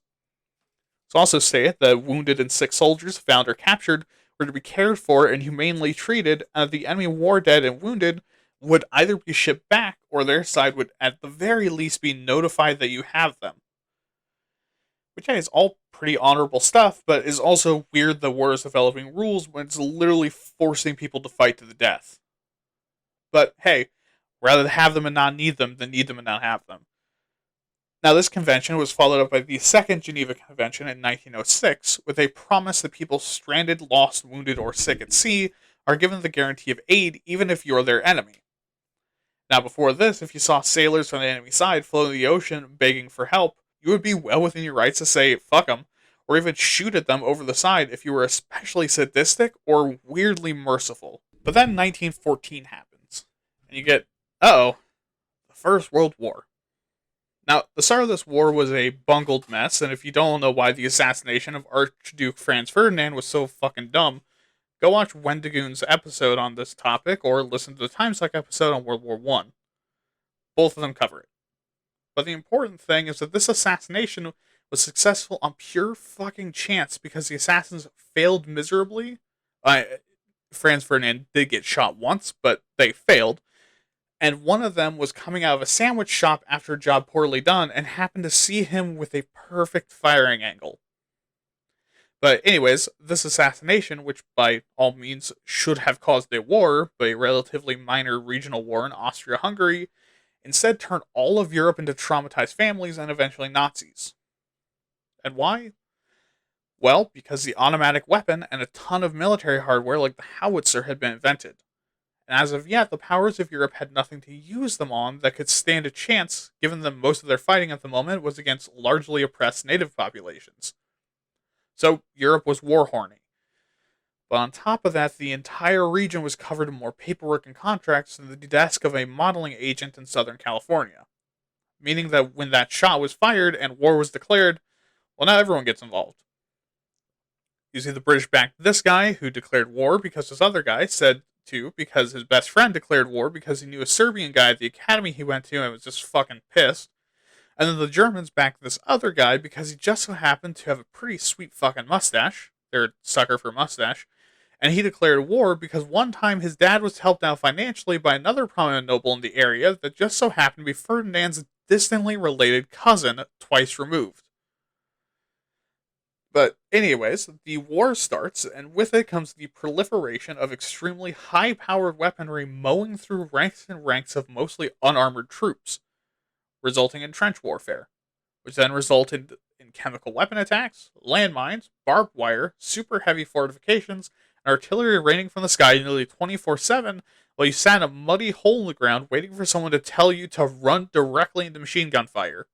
It's also stated that wounded and sick soldiers found or captured were to be cared for and humanely treated, and the enemy war dead and wounded would either be shipped back or their side would at the very least be notified that you have them. Which is all pretty honorable stuff, but is also weird that war is developing rules when it's literally forcing people to fight to the death. But hey, rather have them and not need them than need them and not have them. Now, this convention was followed up by the Second Geneva Convention in 1906, with a promise that people stranded, lost, wounded, or sick at sea are given the guarantee of aid even if you're their enemy. Now, before this, if you saw sailors from the enemy side floating the ocean begging for help, you would be well within your rights to say, fuck them, or even shoot at them over the side if you were especially sadistic or weirdly merciful. But then 1914 happens, and you get, the First World War. Now, the start of this war was a bungled mess, and if you don't know why the assassination of Archduke Franz Ferdinand was so fucking dumb, go watch Wendigoon's episode on this topic, or listen to the Timesuck episode on World War I. Both of them cover it. But the important thing is that this assassination was successful on pure fucking chance because the assassins failed miserably. Franz Ferdinand did get shot once, but they failed. And one of them was coming out of a sandwich shop after a job poorly done and happened to see him with a perfect firing angle. But anyways, this assassination, which by all means should have caused a war, but a relatively minor regional war in Austria-Hungary, instead turned all of Europe into traumatized families and eventually Nazis. And why? Well, because the automatic weapon and a ton of military hardware like the howitzer had been invented. And as of yet, the powers of Europe had nothing to use them on that could stand a chance, given that most of their fighting at the moment was against largely oppressed native populations. So Europe was war horny. But on top of that, the entire region was covered in more paperwork and contracts than the desk of a modeling agent in Southern California. Meaning that when that shot was fired and war was declared, well, now everyone gets involved. You see, the British backed this guy who declared war because this other guy said to, because his best friend declared war because he knew a Serbian guy at the academy he went to and was just fucking pissed. And then the Germans backed this other guy because he just so happened to have a pretty sweet fucking mustache. They're a sucker for mustache. And he declared war because one time his dad was helped out financially by another prominent noble in the area that just so happened to be Ferdinand's distantly related cousin, twice removed. But anyways, the war starts, and with it comes the proliferation of extremely high-powered weaponry mowing through ranks and ranks of mostly unarmored troops, resulting in trench warfare, which then resulted in chemical weapon attacks, landmines, barbed wire, super heavy fortifications, and artillery raining from the sky nearly 24/7 while you sat in a muddy hole in the ground waiting for someone to tell you to run directly into machine gun fire.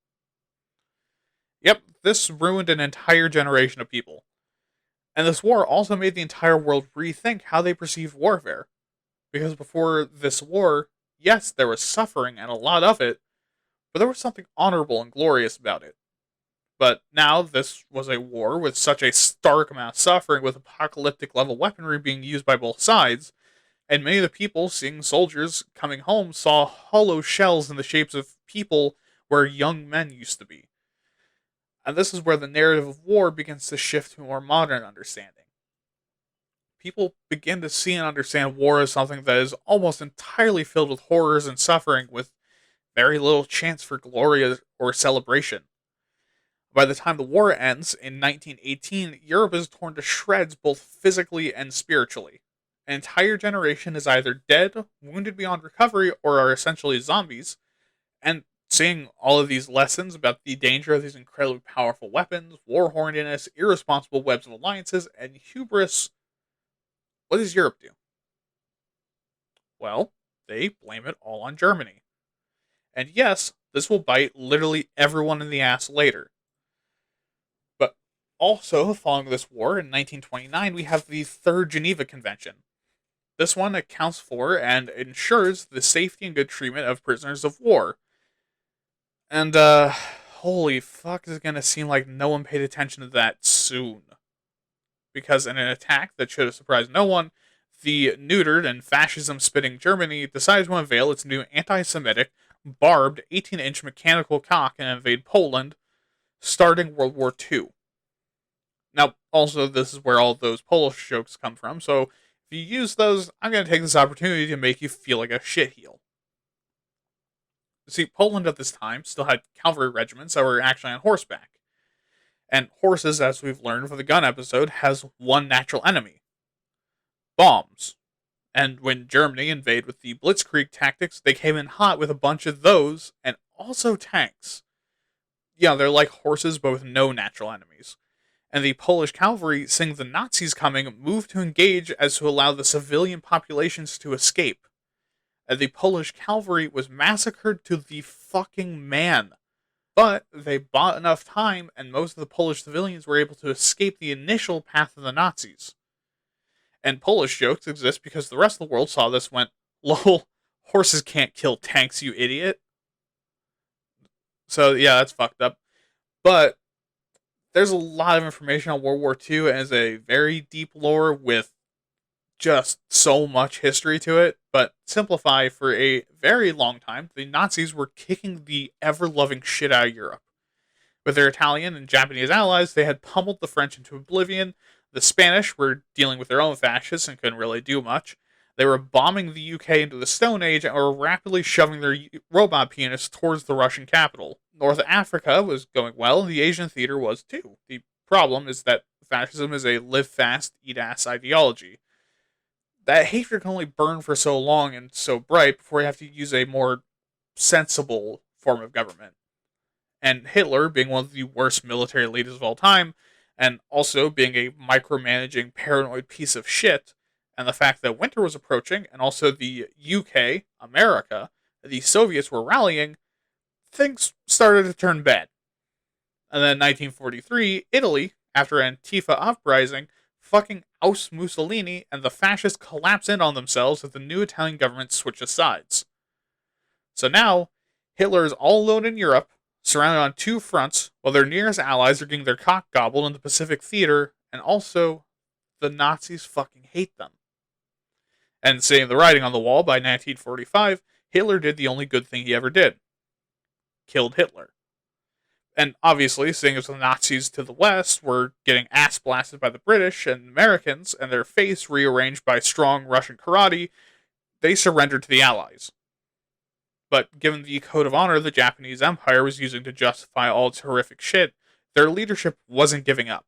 Yep, this ruined an entire generation of people. And this war also made the entire world rethink how they perceived warfare. Because before this war, yes, there was suffering and a lot of it, but there was something honorable and glorious about it. But now this was a war with such a stark amount of suffering, with apocalyptic level weaponry being used by both sides, and many of the people seeing soldiers coming home saw hollow shells in the shapes of people where young men used to be. And this is where the narrative of war begins to shift to a more modern understanding. People begin to see and understand war as something that is almost entirely filled with horrors and suffering, with very little chance for glory or celebration. By the time the war ends in 1918, Europe is torn to shreds both physically and spiritually. An entire generation is either dead, wounded beyond recovery, or are essentially zombies, and seeing all of these lessons about the danger of these incredibly powerful weapons, war horniness, irresponsible webs of alliances, and hubris, what does Europe do? Well, they blame it all on Germany. And yes, this will bite literally everyone in the ass later. But also, following this war in 1929, we have the Third Geneva Convention. This one accounts for and ensures the safety and good treatment of prisoners of war. And, holy fuck, is it gonna seem like no one paid attention to that soon. Because in an attack that should have surprised no one, the neutered and fascism-spitting Germany decides to unveil its new anti-Semitic, barbed 18-inch mechanical cock and invade Poland, starting World War II. Now, also, this is where all those Polish jokes come from, so if you use those, I'm going to take this opportunity to make you feel like a shitheel. See, Poland at this time still had cavalry regiments that were actually on horseback. And horses, as we've learned from the gun episode, has one natural enemy: bombs. And when Germany invaded with the Blitzkrieg tactics, they came in hot with a bunch of those, and also tanks. Yeah, they're like horses, but with no natural enemies. And the Polish cavalry, seeing the Nazis coming, moved to engage as to allow the civilian populations to escape. And the Polish cavalry was massacred to the fucking man. But they bought enough time, and most of the Polish civilians were able to escape the initial path of the Nazis. And Polish jokes exist because the rest of the world saw this and went, lol, horses can't kill tanks, you idiot. So yeah, that's fucked up. But there's a lot of information on World War II, and it's a very deep lore with just so much history to it. But simplify, for a very long time, the Nazis were kicking the ever-loving shit out of Europe. With their Italian and Japanese allies, they had pummeled the French into oblivion. The Spanish were dealing with their own fascists and couldn't really do much. They were bombing the UK into the Stone Age and were rapidly shoving their robot pianists towards the Russian capital. North Africa was going well, and the Asian theater was too. The problem is that fascism is a live fast, eat ass ideology. That hatred can only burn for so long and so bright before you have to use a more sensible form of government. And Hitler, being one of the worst military leaders of all time, and also being a micromanaging, paranoid piece of shit, and the fact that winter was approaching, and also the UK, America, the Soviets were rallying, things started to turn bad. And then in 1943, Italy, after Antifa uprising, fucking ousts Mussolini, and the fascists collapse in on themselves as the new Italian government switches sides. So now, Hitler is all alone in Europe, surrounded on two fronts, while their nearest allies are getting their cock gobbled in the Pacific Theater, and also, the Nazis fucking hate them. And seeing the writing on the wall, by 1945, Hitler did the only good thing he ever did. Killed Hitler. And obviously, seeing as the Nazis to the west were getting ass blasted by the British and Americans, and their face rearranged by strong Russian karate, they surrendered to the Allies. But given the code of honor the Japanese Empire was using to justify all its horrific shit, their leadership wasn't giving up.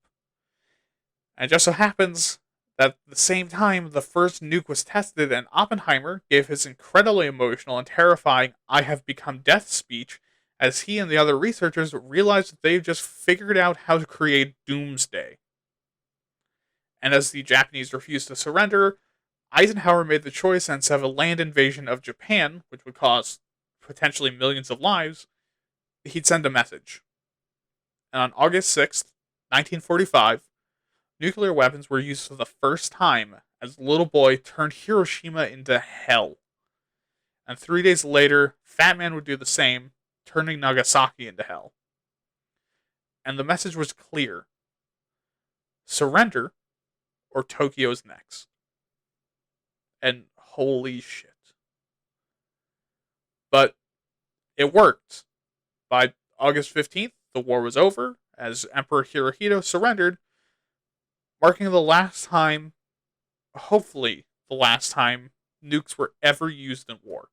And it just so happens that at the same time the first nuke was tested and Oppenheimer gave his incredibly emotional and terrifying "I have become death" speech, as he and the other researchers realized that they've just figured out how to create doomsday. And as the Japanese refused to surrender, Eisenhower made the choice, instead of a land invasion of Japan, which would cause potentially millions of lives, he'd send a message. And on August 6th, 1945, nuclear weapons were used for the first time as the little boy turned Hiroshima into hell. And 3 days later, Fat Man would do the same, turning Nagasaki into hell. And the message was clear. Surrender, or Tokyo's next. And holy shit. But it worked. By August 15th, the war was over, as Emperor Hirohito surrendered, marking the last time, hopefully the last time, nukes were ever used in war.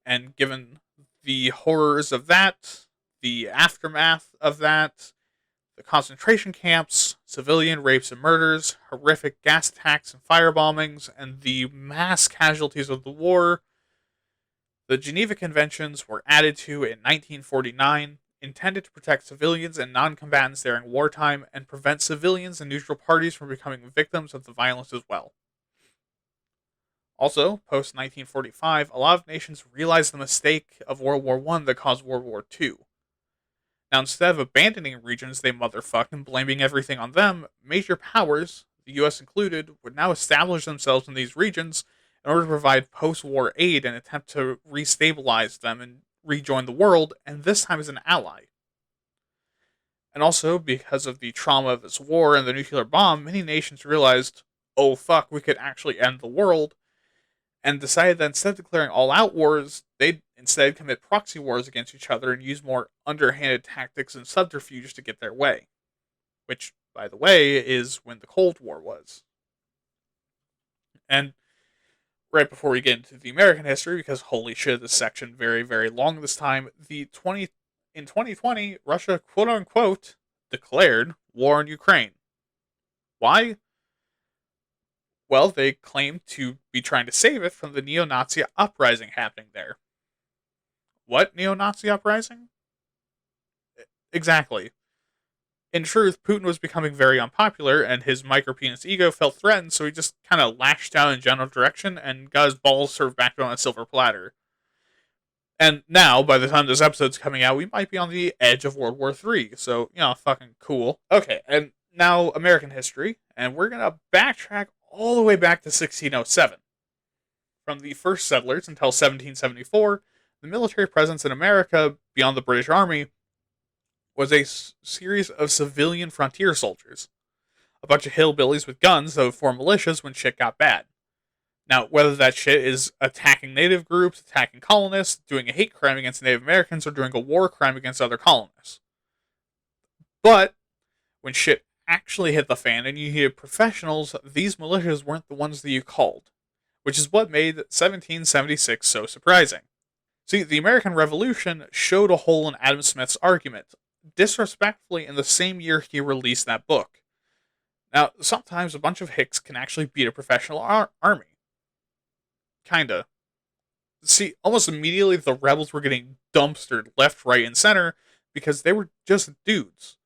And given the horrors of that, the aftermath of that, the concentration camps, civilian rapes and murders, horrific gas attacks and firebombings, and the mass casualties of the war, the Geneva Conventions were added to in 1949, intended to protect civilians and non-combatants during wartime and prevent civilians and neutral parties from becoming victims of the violence as well. Also, post-1945, a lot of nations realized the mistake of World War I that caused World War II. Now, instead of abandoning regions they motherfucked and blaming everything on them, major powers, the US included, would now establish themselves in these regions in order to provide post-war aid and attempt to restabilize them and rejoin the world, and this time as an ally. And also, because of the trauma of this war and the nuclear bomb, many nations realized, oh fuck, we could actually end the world, and decided that instead of declaring all-out wars, they'd instead commit proxy wars against each other and use more underhanded tactics and subterfuge to get their way. Which, by the way, is when the Cold War was. And right before we get into the American history, because holy shit, this section very, very long this time, in 2020, Russia, quote-unquote, declared war on Ukraine. Why? Well, they claim to be trying to save it from the neo-Nazi uprising happening there. What neo-Nazi uprising? Exactly. In truth, Putin was becoming very unpopular, and his micro-penis ego felt threatened, so he just kind of lashed out in a general direction and got his balls served back to him on a silver platter. And now, by the time this episode's coming out, we might be on the edge of World War III, so, fucking cool. Okay, and now American history, and we're gonna backtrack all the way back to 1607. From the first settlers until 1774, the military presence in America, beyond the British Army, was a series of civilian frontier soldiers. A bunch of hillbillies with guns that would form militias when shit got bad. Now, whether that shit is attacking native groups, attacking colonists, doing a hate crime against Native Americans, or doing a war crime against other colonists. But, when shit actually hit the fan and you needed professionals, these militias weren't the ones that you called. Which is what made 1776 so surprising. See, the American Revolution showed a hole in Adam Smith's argument, disrespectfully in the same year he released that book. Now, sometimes a bunch of hicks can actually beat a professional army. Kinda. See, almost immediately the rebels were getting dumpstered left, right, and center because they were just dudes.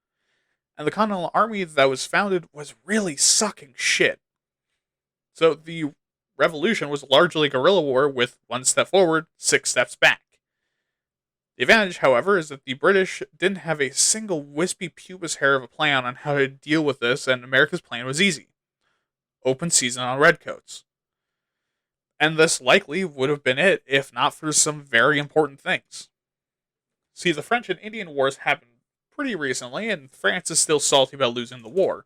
And the Continental Army that was founded was really sucking shit. So the revolution was largely a guerrilla war with 1 step forward, 6 steps back. The advantage, however, is that the British didn't have a single wispy pubis hair of a plan on how to deal with this, and America's plan was easy: open season on redcoats. And this likely would have been it if not for some very important things. See, the French and Indian Wars happened pretty recently, and France is still salty about losing the war.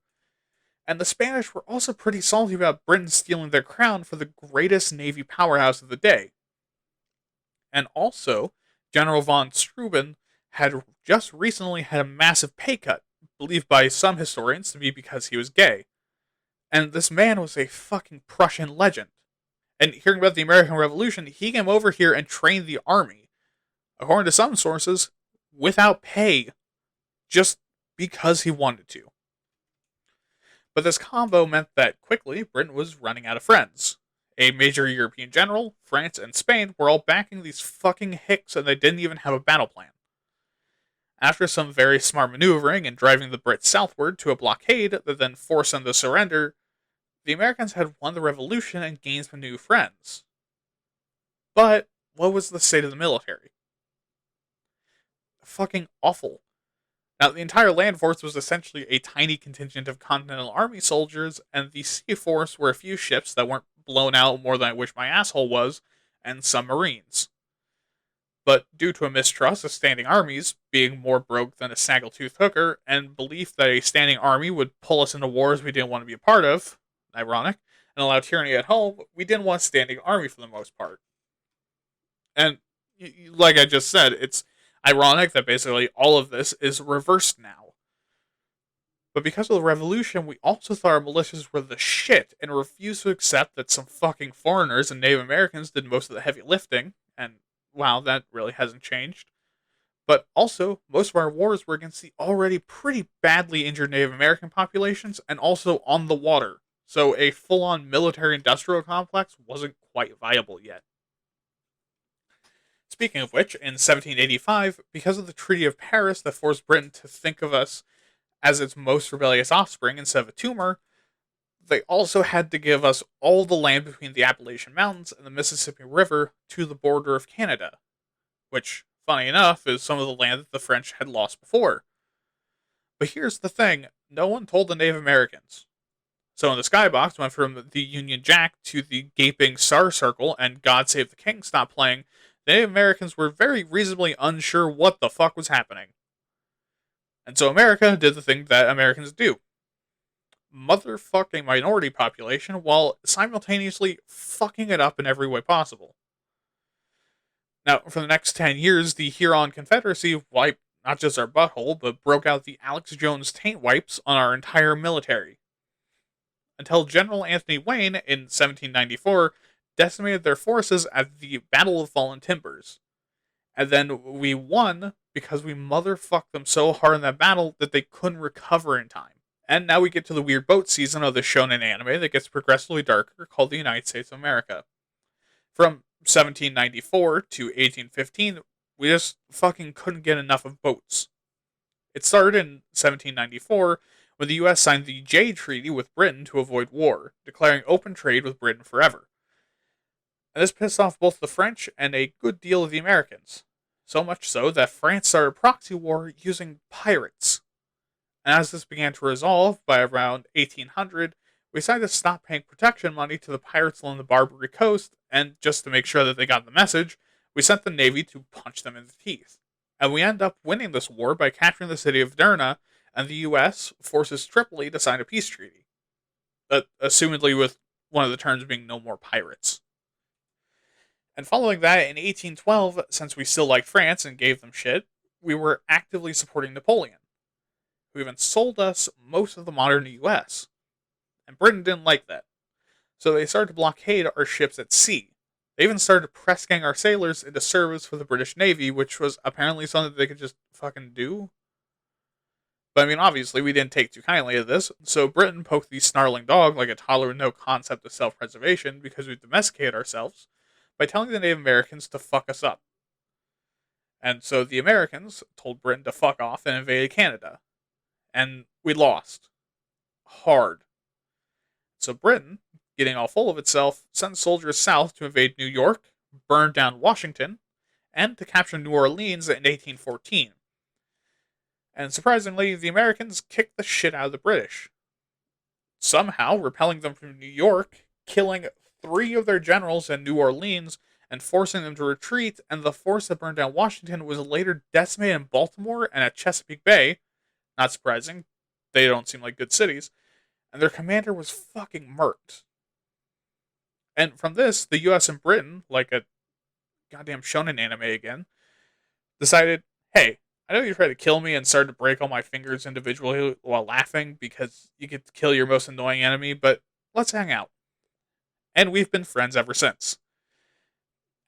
And the Spanish were also pretty salty about Britain stealing their crown for the greatest navy powerhouse of the day. And also, General von Steuben had just recently had a massive pay cut, believed by some historians to be because he was gay. And this man was a fucking Prussian legend. And hearing about the American Revolution, he came over here and trained the army, according to some sources, without pay, just because he wanted to. But this combo meant that quickly Britain was running out of friends. A major European general, France, and Spain were all backing these fucking hicks, and they didn't even have a battle plan. After some very smart maneuvering and driving the Brits southward to a blockade that then forced them to surrender, the Americans had won the revolution and gained some new friends. But what was the state of the military? Fucking awful. Now, the entire land force was essentially a tiny contingent of Continental Army soldiers, and the sea force were a few ships that weren't blown out more than I wish my asshole was, and some Marines. But due to a mistrust of standing armies, being more broke than a snaggletooth hooker, and belief that a standing army would pull us into wars we didn't want to be a part of, ironic, and allow tyranny at home, we didn't want a standing army for the most part. And, like I just said, it's ironic that basically all of this is reversed now. But because of the revolution, we also thought our militias were the shit and refused to accept that some fucking foreigners and Native Americans did most of the heavy lifting, and wow, that really hasn't changed. But also, most of our wars were against the already pretty badly injured Native American populations and also on the water, so a full-on military-industrial complex wasn't quite viable yet. Speaking of which, in 1785, because of the Treaty of Paris that forced Britain to think of us as its most rebellious offspring instead of a tumor, they also had to give us all the land between the Appalachian Mountains and the Mississippi River to the border of Canada, which, funny enough, is some of the land that the French had lost before. But here's the thing, no one told the Native Americans. So when the skybox went from the Union Jack to the gaping Star Circle and God Save the King stopped playing, the Native Americans were very reasonably unsure what the fuck was happening. And so America did the thing that Americans do: motherfucking minority population while simultaneously fucking it up in every way possible. Now, for the next 10 years, the Huron Confederacy wiped not just our butthole, but broke out the Alex Jones taint wipes on our entire military. Until General Anthony Wayne, in 1794, decimated their forces at the Battle of Fallen Timbers. And then we won because we motherfucked them so hard in that battle that they couldn't recover in time. And now we get to the weird boat season of the shonen anime that gets progressively darker called the United States of America. From 1794 to 1815, we just fucking couldn't get enough of boats. It started in 1794 when the US signed the Jay Treaty with Britain to avoid war, declaring open trade with Britain forever. And this pissed off both the French and a good deal of the Americans. So much so that France started a proxy war using pirates. And as this began to resolve by around 1800, we decided to stop paying protection money to the pirates along the Barbary Coast, and just to make sure that they got the message, we sent the Navy to punch them in the teeth. And we end up winning this war by capturing the city of Derna, and the US forces Tripoli to sign a peace treaty. Assumedly with one of the terms being no more pirates. And following that, in 1812, since we still liked France and gave them shit, we were actively supporting Napoleon, who even sold us most of the modern US. And Britain didn't like that. So they started to blockade our ships at sea. They even started to press gang our sailors into service for the British Navy, which was apparently something that they could just fucking do. But I mean, obviously, we didn't take too kindly to this, so Britain poked the snarling dog like a toddler with no concept of self-preservation because we domesticated ourselves by telling the Native Americans to fuck us up. And so the Americans told Britain to fuck off and invaded Canada. And we lost. Hard. So Britain getting all full of itself, sent soldiers south to invade New York, burn down Washington, and to capture New Orleans in 1814. And surprisingly, the Americans kicked the shit out of the British, somehow repelling them from New York, killing 3 of their generals in New Orleans, and forcing them to retreat, and the force that burned down Washington was later decimated in Baltimore and at Chesapeake Bay. Not surprising, they don't seem like good cities, and their commander was fucking murked. And from this, the US and Britain, like a goddamn shonen anime again, decided, hey, I know you tried to kill me and started to break all my fingers individually while laughing because you get to kill your most annoying enemy, but let's hang out. And we've been friends ever since.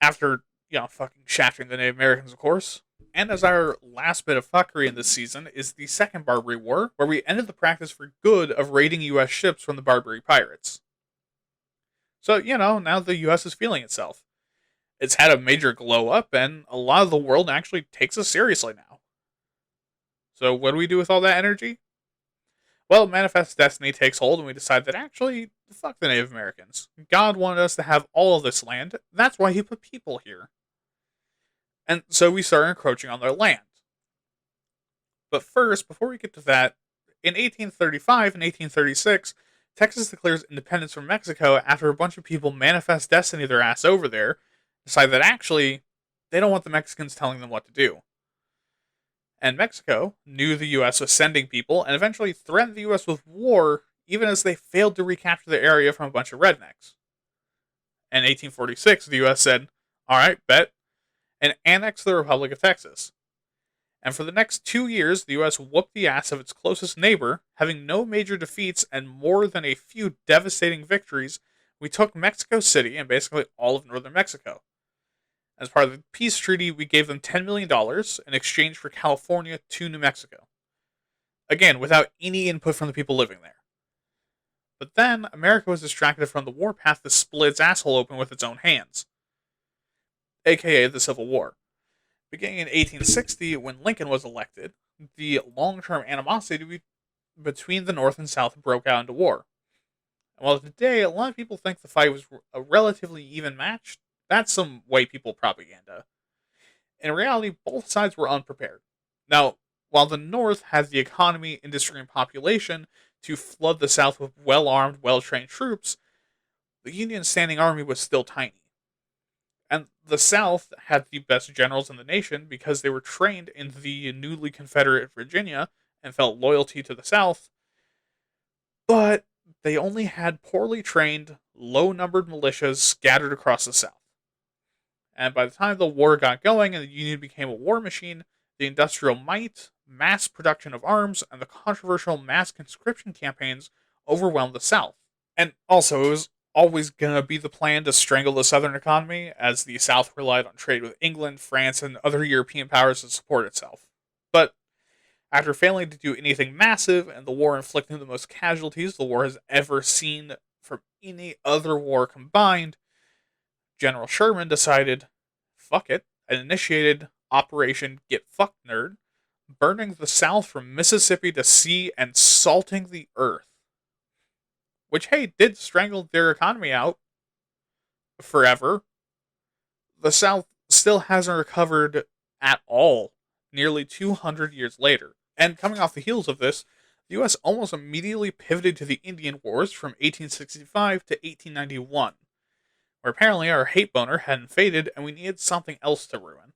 After, fucking shafting the Native Americans, of course. And as our last bit of fuckery in this season is the Second Barbary War, where we ended the practice for good of raiding US ships from the Barbary pirates. So, now the US is feeling itself. It's had a major glow up, and a lot of the world actually takes us seriously now. So, what do we do with all that energy? Well, Manifest Destiny takes hold, and we decide that actually, fuck the Native Americans. God wanted us to have all of this land. That's why he put people here. And so we start encroaching on their land. But first, before we get to that, in 1835 and 1836, Texas declares independence from Mexico after a bunch of people manifest destiny their ass over there, decide that actually, they don't want the Mexicans telling them what to do. And Mexico knew the US was sending people and eventually threatened the US with war even as they failed to recapture the area from a bunch of rednecks. In 1846, the US said, alright, bet, and annexed the Republic of Texas. And for the next 2 years, the US whooped the ass of its closest neighbor, having no major defeats and more than a few devastating victories. We took Mexico City and basically all of northern Mexico. As part of the peace treaty, we gave them $10 million in exchange for California to New Mexico. Again, without any input from the people living there. But then, America was distracted from the warpath to split its asshole open with its own hands. AKA the Civil War. Beginning in 1860, when Lincoln was elected, the long-term animosity between the North and South broke out into war. And while today a lot of people think the fight was a relatively even match, that's some white people propaganda. In reality, both sides were unprepared. Now, while the North had the economy, industry, and population to flood the South with well-armed, well-trained troops, the Union standing army was still tiny. And the South had the best generals in the nation because they were trained in the newly Confederate Virginia and felt loyalty to the South, but they only had poorly trained, low-numbered militias scattered across the South. And by the time the war got going and the Union became a war machine, the industrial might, mass production of arms, and the controversial mass conscription campaigns overwhelmed the South. And also, it was always going to be the plan to strangle the Southern economy, as the South relied on trade with England, France, and other European powers to support itself. But after failing to do anything massive, and the war inflicting the most casualties the war has ever seen from any other war combined, General Sherman decided, fuck it, and initiated Operation Get Fucked Nerd, burning the South from Mississippi to sea and salting the earth. Which, hey, did strangle their economy out forever. The South still hasn't recovered at all, nearly 200 years later. And coming off the heels of this, the US almost immediately pivoted to the Indian Wars from 1865 to 1891, where apparently our hate boner hadn't faded and we needed something else to ruin.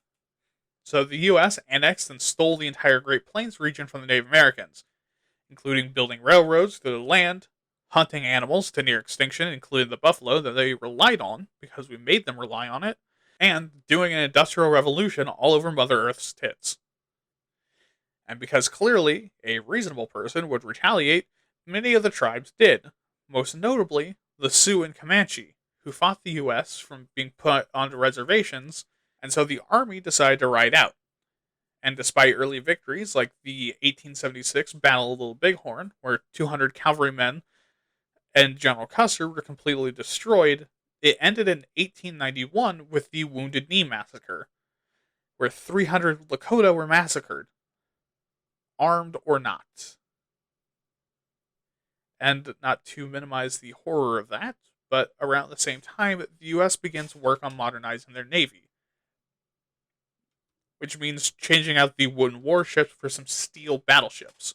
So the US annexed and stole the entire Great Plains region from the Native Americans, including building railroads through the land, hunting animals to near extinction, including the buffalo that they relied on because we made them rely on it, and doing an industrial revolution all over Mother Earth's tits. And because clearly a reasonable person would retaliate, many of the tribes did, most notably the Sioux and Comanche, who fought the US from being put onto reservations, and so the army decided to ride out. And despite early victories like the 1876 Battle of Little Bighorn, where 200 cavalrymen and General Custer were completely destroyed, it ended in 1891 with the Wounded Knee Massacre, where 300 Lakota were massacred, armed or not. And not to minimize the horror of that, but around the same time, the US begins work on modernizing their navy, which means changing out the wooden warships for some steel battleships,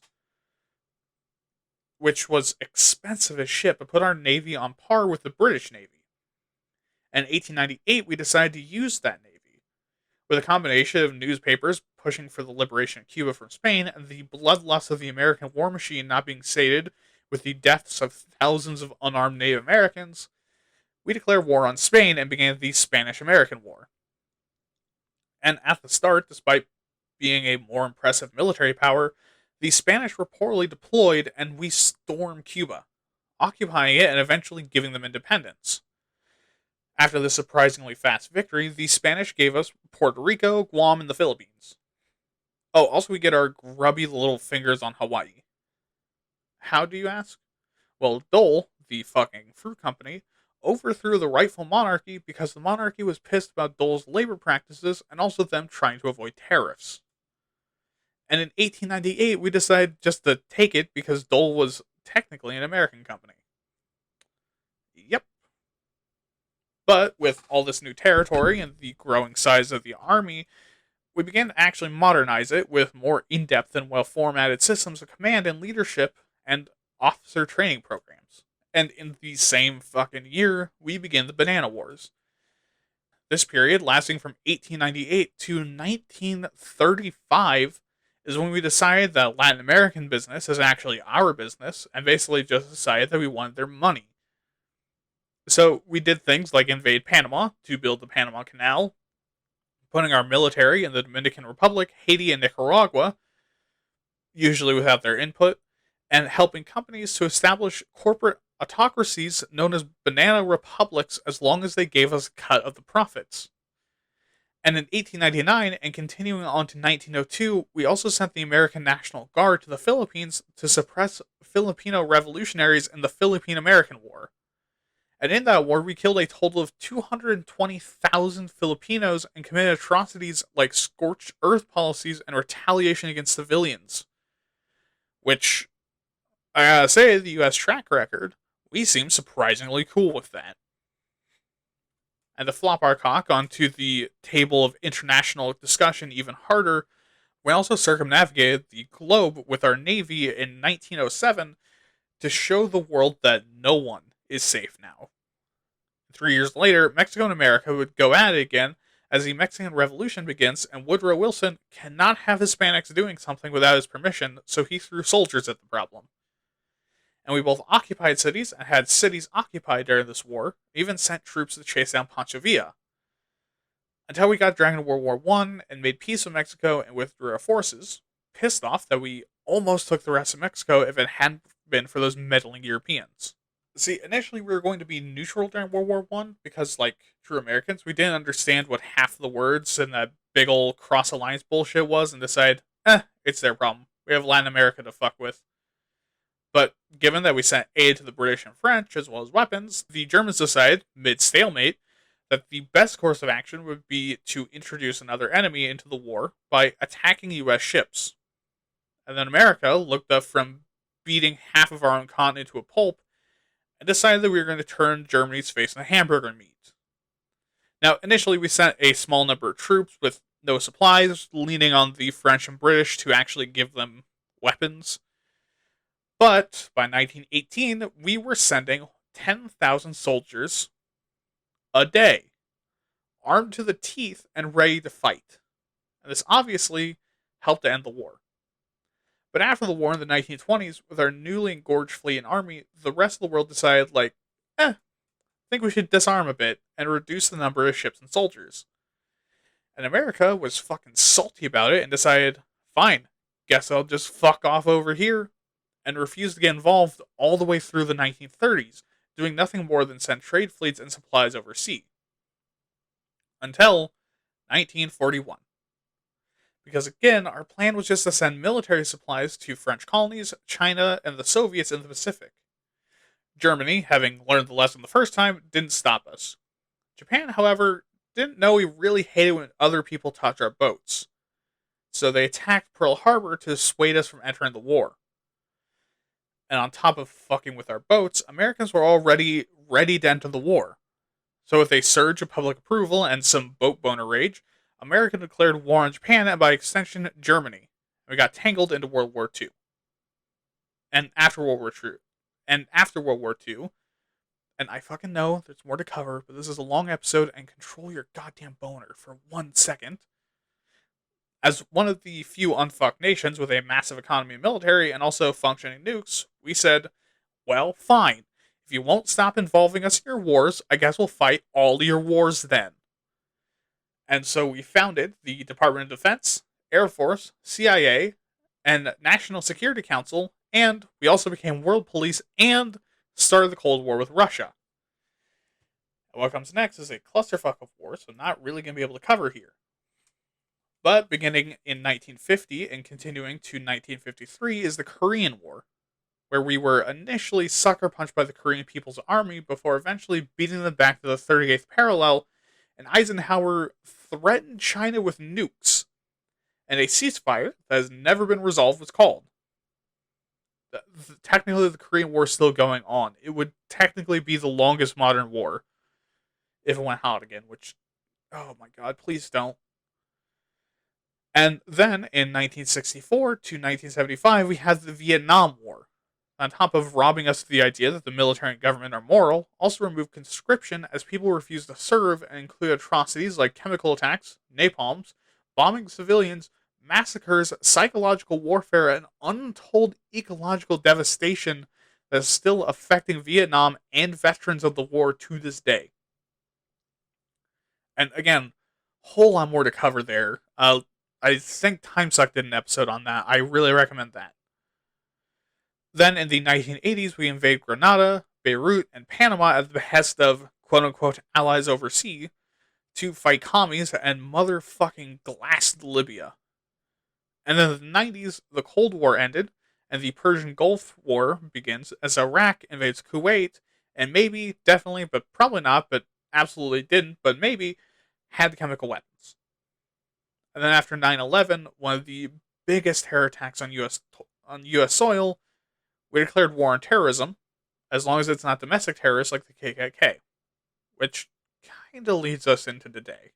which was expensive as shit, but put our navy on par with the British Navy. And in 1898, we decided to use that navy, with a combination of newspapers pushing for the liberation of Cuba from Spain and the bloodlust of the American war machine not being sated with the deaths of thousands of unarmed Native Americans. We declared war on Spain and began the Spanish-American War. And at the start, despite being a more impressive military power, the Spanish were poorly deployed and we stormed Cuba, occupying it and eventually giving them independence. After this surprisingly fast victory, the Spanish gave us Puerto Rico, Guam, and the Philippines. Oh, also we get our grubby little fingers on Hawaii. How, do you ask? Well, Dole, the fucking fruit company, overthrew the rightful monarchy because the monarchy was pissed about Dole's labor practices and also them trying to avoid tariffs. And in 1898, we decided just to take it because Dole was technically an American company. Yep. But with all this new territory and the growing size of the army, we began to actually modernize it with more in-depth and well-formatted systems of command and leadership and officer training programs. And in the same fucking year, we began the Banana Wars. This period, lasting from 1898 to 1935, is when we decided that Latin American business is actually our business, and basically just decided that we wanted their money. So we did things like invade Panama to build the Panama Canal, putting our military in the Dominican Republic, Haiti, and Nicaragua, usually without their input, and helping companies to establish corporate autocracies known as banana republics as long as they gave us a cut of the profits. And in 1899, and continuing on to 1902, we also sent the American National Guard to the Philippines to suppress Filipino revolutionaries in the Philippine-American War. And in that war, we killed a total of 220,000 Filipinos and committed atrocities like scorched earth policies and retaliation against civilians. Which, I gotta say, the US track record, we seem surprisingly cool with that. And to flop our cock onto the table of international discussion even harder, we also circumnavigated the globe with our navy in 1907 to show the world that no one is safe now. 3 years later, Mexico and America would go at it again as the Mexican Revolution begins, and Woodrow Wilson cannot have Hispanics doing something without his permission, so he threw soldiers at the problem. And we both occupied cities and had cities occupied during this war, even sent troops to chase down Pancho Villa. Until we got dragged into World War I and made peace with Mexico and withdrew our forces, pissed off that we almost took the rest of Mexico if it hadn't been for those meddling Europeans. See, initially we were going to be neutral during World War I because, like true Americans, we didn't understand what half the words in that big old cross-alliance bullshit was and decided, it's their problem. We have Latin America to fuck with. But given that we sent aid to the British and French, as well as weapons, the Germans decided, mid-stalemate, that the best course of action would be to introduce another enemy into the war by attacking US ships. And then America looked up from beating half of our own continent to a pulp and decided that we were going to turn Germany's face into hamburger meat. Now, initially we sent a small number of troops with no supplies, leaning on the French and British to actually give them weapons. But by 1918, we were sending 10,000 soldiers a day, armed to the teeth and ready to fight. And this obviously helped to end the war. But after the war in the 1920s, with our newly engorged fleet and army, the rest of the world decided, I think we should disarm a bit and reduce the number of ships and soldiers. And America was fucking salty about it and decided, fine, guess I'll just fuck off over here, and refused to get involved all the way through the 1930s, doing nothing more than send trade fleets and supplies overseas. Until 1941. Because again, our plan was just to send military supplies to French colonies, China, and the Soviets in the Pacific. Germany, having learned the lesson the first time, didn't stop us. Japan, however, didn't know we really hated when other people touched our boats. So they attacked Pearl Harbor to dissuade us from entering the war. And on top of fucking with our boats, Americans were already ready to enter the war. So with a surge of public approval and some boat boner rage, America declared war on Japan and by extension Germany. We got tangled into World War II. And after World War II, and I fucking know there's more to cover, but this is a long episode and control your goddamn boner for 1 second. As one of the few unfucked nations with a massive economy and military and also functioning nukes, we said, well, fine. If you won't stop involving us in your wars, I guess we'll fight all your wars then. And so we founded the Department of Defense, Air Force, CIA, and National Security Council, and we also became world police and started the Cold War with Russia. And what comes next is a clusterfuck of war, so not really going to be able to cover here. But beginning in 1950 and continuing to 1953 is the Korean War, where we were initially sucker punched by the Korean People's Army before eventually beating them back to the 38th parallel, and Eisenhower threatened China with nukes, and a ceasefire that has never been resolved was called. Technically, the Korean War is still going on. It would technically be the longest modern war if it went hot again, which, oh my god, please don't. And then, in 1964 to 1975, we had the Vietnam War. On top of robbing us of the idea that the military and government are moral, also removed conscription as people refused to serve and include atrocities like chemical attacks, napalms, bombing civilians, massacres, psychological warfare, and untold ecological devastation that is still affecting Vietnam and veterans of the war to this day. And again, whole lot more to cover there. I think Timesuck did an episode on that. I really recommend that. Then in the 1980s, we invade Grenada, Beirut, and Panama at the behest of quote-unquote allies overseas to fight commies and motherfucking glassed Libya. And then in the 90s, the Cold War ended, and the Persian Gulf War begins as Iraq invades Kuwait, and maybe, definitely, but probably not, but absolutely didn't, but maybe, had chemical weapons. And then after 9/11, one of the biggest terror attacks on U.S. soil, we declared war on terrorism, as long as it's not domestic terrorists like the KKK, which kind of leads us into today.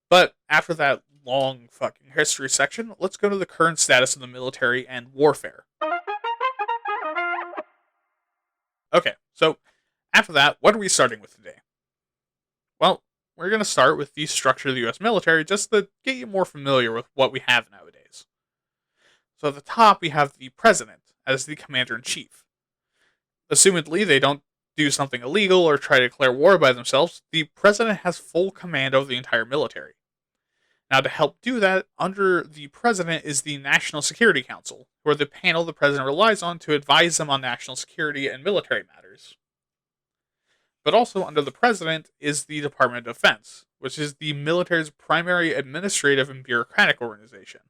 But after that long fucking history section, let's go to the current status of the military and warfare. Okay, so after that, what are we starting with today? Well, we're going to start with the structure of the U.S. military just to get you more familiar with what we have nowadays. So at the top, we have the president as the commander-in-chief. Assumedly, they don't do something illegal or try to declare war by themselves, the president has full command over the entire military. Now, to help do that, under the president is the National Security Council, who are the panel the president relies on to advise them on national security and military matters. But also under the president is the Department of Defense, which is the military's primary administrative and bureaucratic organization.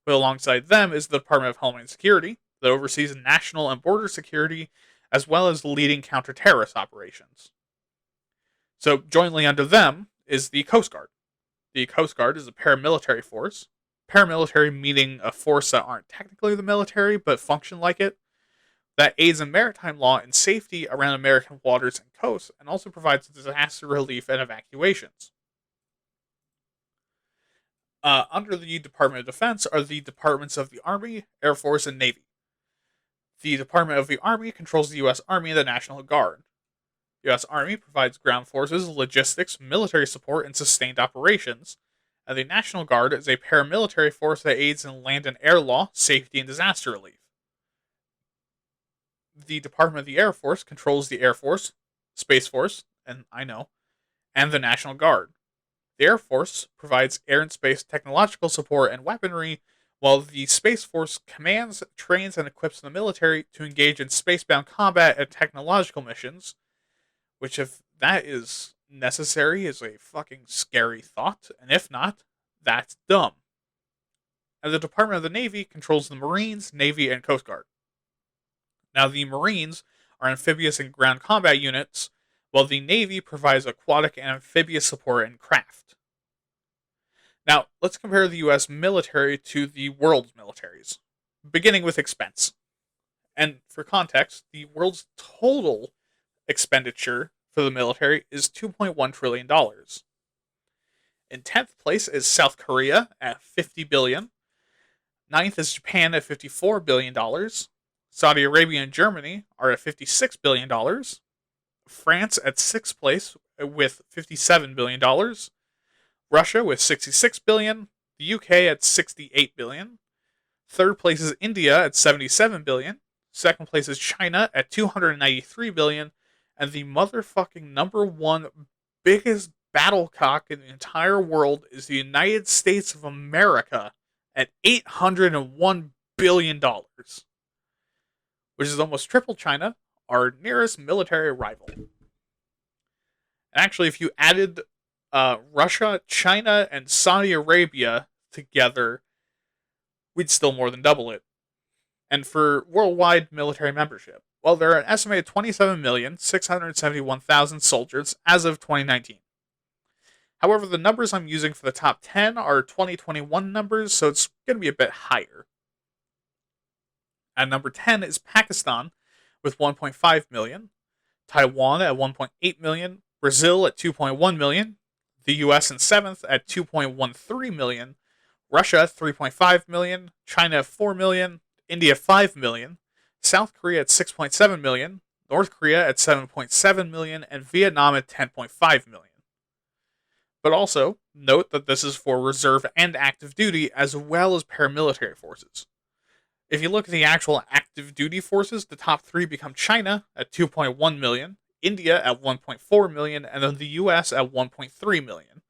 But alongside them is the Department of Homeland Security, that oversees national and border security, as well as leading counter-terrorist operations. So jointly under them is the Coast Guard. The Coast Guard is a paramilitary force. Paramilitary meaning a force that aren't technically the military, but function like it, that aids in maritime law and safety around American waters and coasts, and also provides disaster relief and evacuations. Under the Department of Defense are the departments of the Army, Air Force, and Navy. The Department of the Army controls the U.S. Army and the National Guard. The U.S. Army provides ground forces, logistics, military support, and sustained operations, and the National Guard is a paramilitary force that aids in land and air law, safety, and disaster relief. The Department of the Air Force controls the Air Force, Space Force, and the National Guard. The Air Force provides air and space technological support and weaponry, while the Space Force commands, trains, and equips the military to engage in spacebound combat and technological missions, which, if that is necessary, is a fucking scary thought, and if not, that's dumb. And the Department of the Navy controls the Marines, Navy, and Coast Guard. Now, the Marines are amphibious and ground combat units, while the Navy provides aquatic and amphibious support and craft. Now, let's compare the U.S. military to the world's militaries, beginning with expense. And for context, the world's total expenditure for the military is $2.1 trillion. In 10th place is South Korea at $50 billion. Ninth is Japan at $54 billion. Saudi Arabia and Germany are at $56 billion. France at 6th place with $57 billion. Russia with $66 billion. The UK at $68 billion. Third place is India at $77 billion. Second place is China at $293 billion. And the motherfucking number one biggest battle cock in the entire world is the United States of America at $801 billion, which is almost triple China, our nearest military rival. And actually, if you added Russia, China, and Saudi Arabia together, we'd still more than double it. And for worldwide military membership, well, there are an estimated 27,671,000 soldiers as of 2019. However, the numbers I'm using for the top 10 are 2021 numbers, so it's going to be a bit higher. At number 10 is Pakistan with 1.5 million, Taiwan at 1.8 million, Brazil at 2.1 million, the US in 7th at 2.13 million, Russia 3.5 million, China 4 million, India 5 million, South Korea at 6.7 million, North Korea at 7.7 million, and Vietnam at 10.5 million. But also, note that this is for reserve and active duty as well as paramilitary forces. If you look at the actual active duty forces, the top three become China at 2.1 million, India at 1.4 million, and then the US at 1.3 million.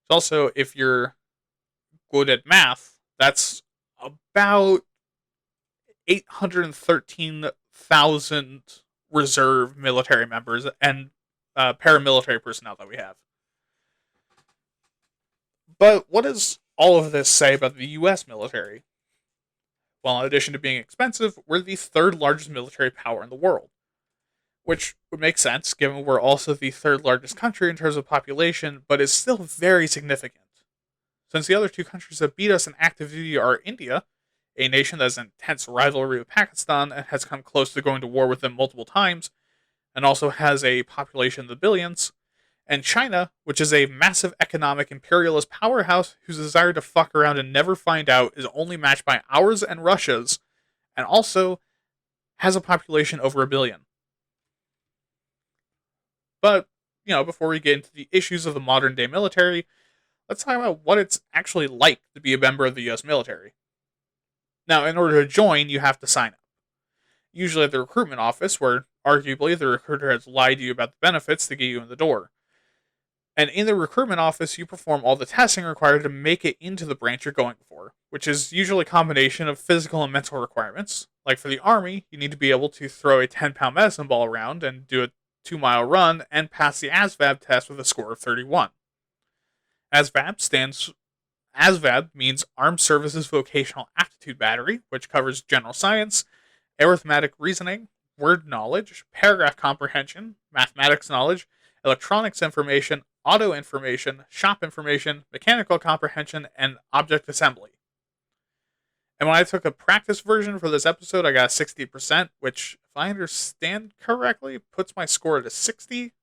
Also, if you're good at math, that's about 813,000 reserve military members and paramilitary personnel that we have. But what does all of this say about the US military? Well, in addition to being expensive, we're the third largest military power in the world. Which would make sense, given we're also the third largest country in terms of population, but is still very significant. Since the other two countries that beat us in active duty are India, a nation that has an intense rivalry with Pakistan and has come close to going to war with them multiple times, and also has a population of the billions, and China, which is a massive economic imperialist powerhouse whose desire to fuck around and never find out is only matched by ours and Russia's, and also has a population over 1 billion. But, before we get into the issues of the modern day military, let's talk about what it's actually like to be a member of the US military. Now, in order to join, you have to sign up. Usually at the recruitment office, where arguably the recruiter has lied to you about the benefits to get you in the door. And in the recruitment office, you perform all the testing required to make it into the branch you're going for, which is usually a combination of physical and mental requirements. Like for the Army, you need to be able to throw a 10-pound medicine ball around and do a 2-mile run and pass the ASVAB test with a score of 31. ASVAB means Armed Services Vocational Aptitude Battery, which covers general science, arithmetic reasoning, word knowledge, paragraph comprehension, mathematics knowledge, electronics information, auto information, shop information, mechanical comprehension, and object assembly. And when I took a practice version for this episode, I got 60%, which, if I understand correctly, puts my score at a 60,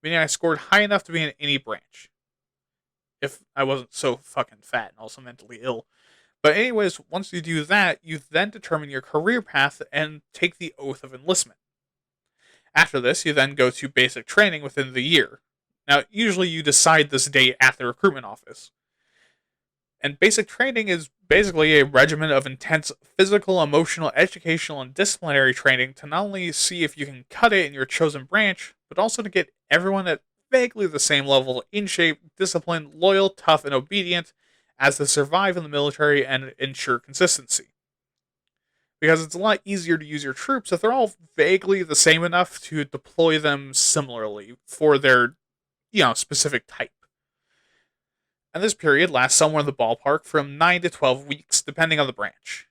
meaning I scored high enough to be in any branch. If I wasn't so fucking fat and also mentally ill. But anyways, once you do that, you then determine your career path and take the oath of enlistment. After this, you then go to basic training within the year. Now, usually you decide this date at the recruitment office. And basic training is basically a regimen of intense physical, emotional, educational, and disciplinary training to not only see if you can cut it in your chosen branch, but also to get everyone at vaguely the same level, in shape, disciplined, loyal, tough, and obedient as to survive in the military and ensure consistency. Because it's a lot easier to use your troops if they're all vaguely the same enough to deploy them similarly for their, specific type. And this period lasts somewhere in the ballpark from 9 to 12 weeks, depending on the branch.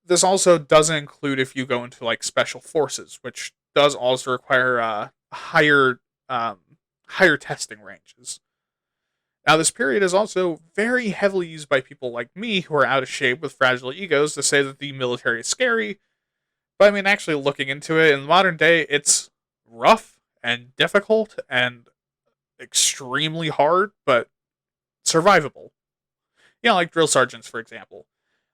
This also doesn't include if you go into special forces, which does also require higher testing ranges. Now, this period is also very heavily used by people like me who are out of shape with fragile egos to say that the military is scary. But I mean, actually looking into it in the modern day, it's rough and difficult and extremely hard, but survivable. Like drill sergeants, for example.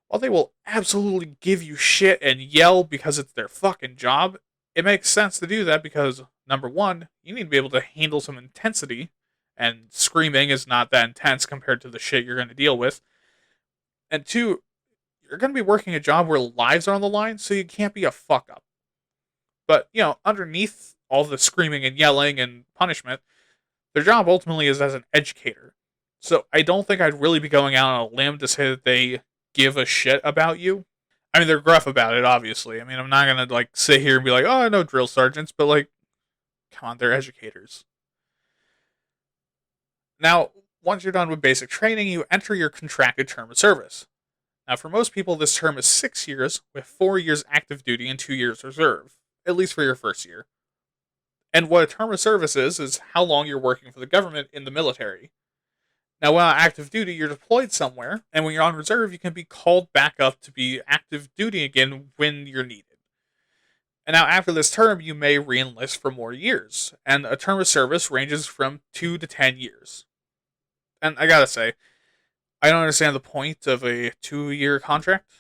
While they will absolutely give you shit and yell because it's their fucking job, it makes sense to do that because, number one, you need to be able to handle some intensity, and screaming is not that intense compared to the shit you're going to deal with. And two, you're going to be working a job where lives are on the line, so you can't be a fuck up. But, underneath all the screaming and yelling and punishment, their job ultimately is as an educator. So I don't think I'd really be going out on a limb to say that they give a shit about you. I mean, they're gruff about it, obviously. I mean, I'm not gonna sit here and be like, "Oh, I know drill sergeants," but come on, they're educators. Now, once you're done with basic training, you enter your contracted term of service. Now, for most people, this term is 6 years, with 4 years active duty and 2 years reserve, at least for your first year. And what a term of service is how long you're working for the government in the military. Now, while active duty, you're deployed somewhere, and when you're on reserve, you can be called back up to be active duty again when you're needed. And now, after this term, you may re enlist for more years, and a term of service ranges from 2 to 10 years. And I gotta say, I don't understand the point of a 2-year contract.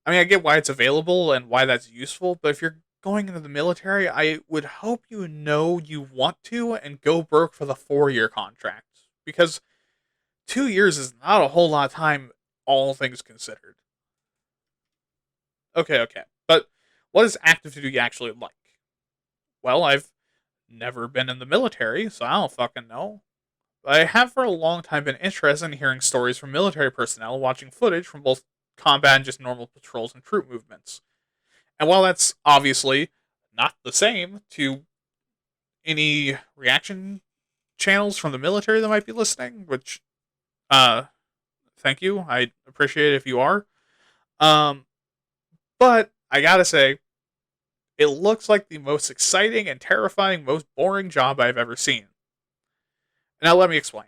I mean, I get why it's available and why that's useful, but if you're going into the military, I would hope you know you want to and go broke for the 4-year contract. Because 2 years is not a whole lot of time, all things considered. Okay. But what is active duty actually like? Well, I've never been in the military, so I don't fucking know. But I have for a long time been interested in hearing stories from military personnel watching footage from both combat and just normal patrols and troop movements. And while that's obviously not the same to any reaction channels from the military that might be listening, which uh thank you. I appreciate it if you are. Um but I gotta say, it looks like the most exciting and terrifying, most boring job I've ever seen. Now let me explain.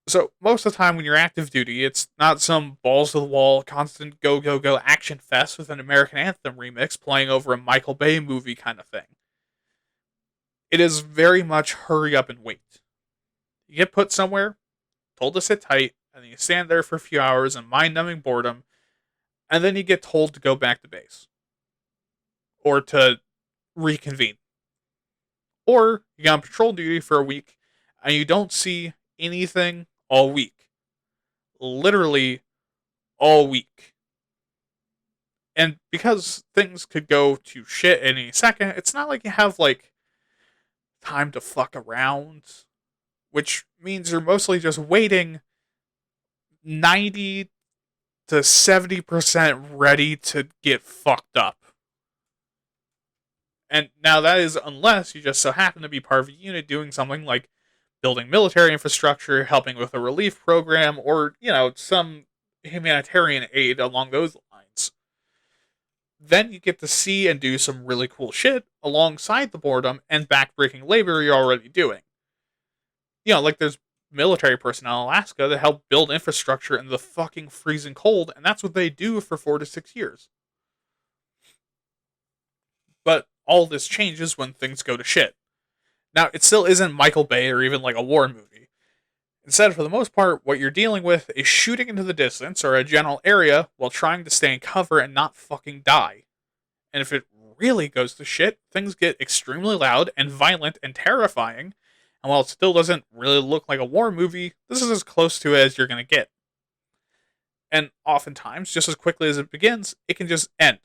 So most of the time when you're active duty, it's not some balls to the wall, constant go action fest with an American Anthem remix playing over a Michael Bay movie kind of thing. It is very much hurry up and wait. You get put somewhere, told to sit tight, and then you stand there for a few hours in mind-numbing boredom, and then you get told to go back to base. Or to reconvene. Or you get on patrol duty for a week, and you don't see anything all week. Literally all week. And because things could go to shit in any second, it's not like you have, time to fuck around. Which means you're mostly just waiting 90 to 70% ready to get fucked up. And now that is unless you just so happen to be part of a unit doing something like building military infrastructure, helping with a relief program, or, some humanitarian aid along those lines. Then you get to see and do some really cool shit alongside the boredom and backbreaking labor you're already doing. Like there's military personnel in Alaska that help build infrastructure in the fucking freezing cold, and that's what they do for 4 to 6 years. But all this changes when things go to shit. Now, it still isn't Michael Bay or even like a war movie. Instead, for the most part, what you're dealing with is shooting into the distance or a general area while trying to stay in cover and not fucking die. And if it really goes to shit, things get extremely loud and violent and terrifying. And while it still doesn't really look like a war movie, this is as close to it as you're going to get. And oftentimes, just as quickly as it begins, it can just end.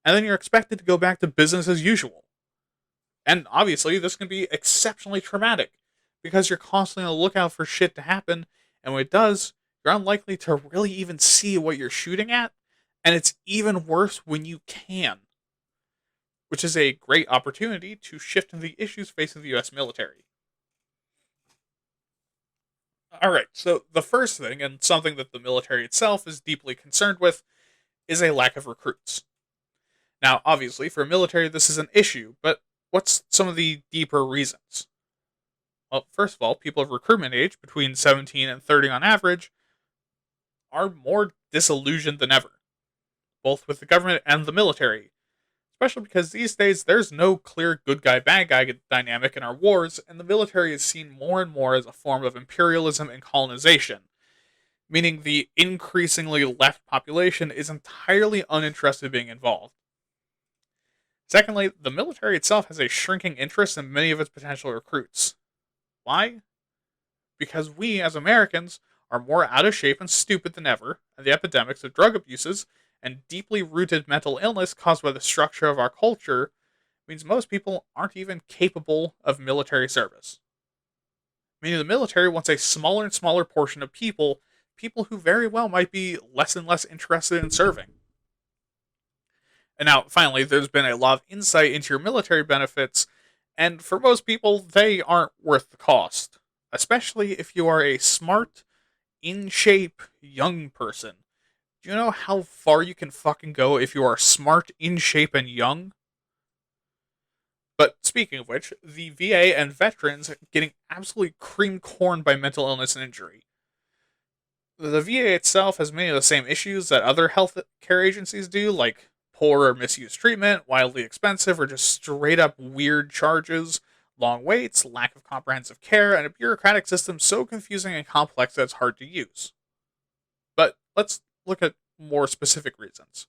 And then you're expected to go back to business as usual. And obviously, this can be exceptionally traumatic, because you're constantly on the lookout for shit to happen, and when it does, you're unlikely to really even see what you're shooting at, and it's even worse when you can. Which is a great opportunity to shift into the issues facing the US military. Alright, so the first thing, and something that the military itself is deeply concerned with, is a lack of recruits. Now, obviously, for military, this is an issue, but what's some of the deeper reasons? Well, first of all, people of recruitment age, between 17 and 30 on average, are more disillusioned than ever, both with the government and the military. Especially because these days there's no clear good guy, bad guy dynamic in our wars, and the military is seen more and more as a form of imperialism and colonization, meaning the increasingly left population is entirely uninterested in being involved. Secondly, the military itself has a shrinking interest in many of its potential recruits. Why? Because we, as Americans, are more out of shape and stupid than ever, and the epidemics of drug abuses and deeply rooted mental illness caused by the structure of our culture means most people aren't even capable of military service. Meaning the military wants a smaller and smaller portion of people who very well might be less and less interested in serving. And now, finally, there's been a lot of insight into your military benefits, and for most people, they aren't worth the cost. Especially if you are a smart, in shape, young person. Do you know how far you can fucking go if you are smart, in shape, and young? But speaking of which, the VA and veterans getting absolutely cream corned by mental illness and injury. The VA itself has many of the same issues that other health care agencies do, like poor or misused treatment, wildly expensive, or just straight up weird charges, long waits, lack of comprehensive care, and a bureaucratic system so confusing and complex that it's hard to use. But let's look at more specific reasons.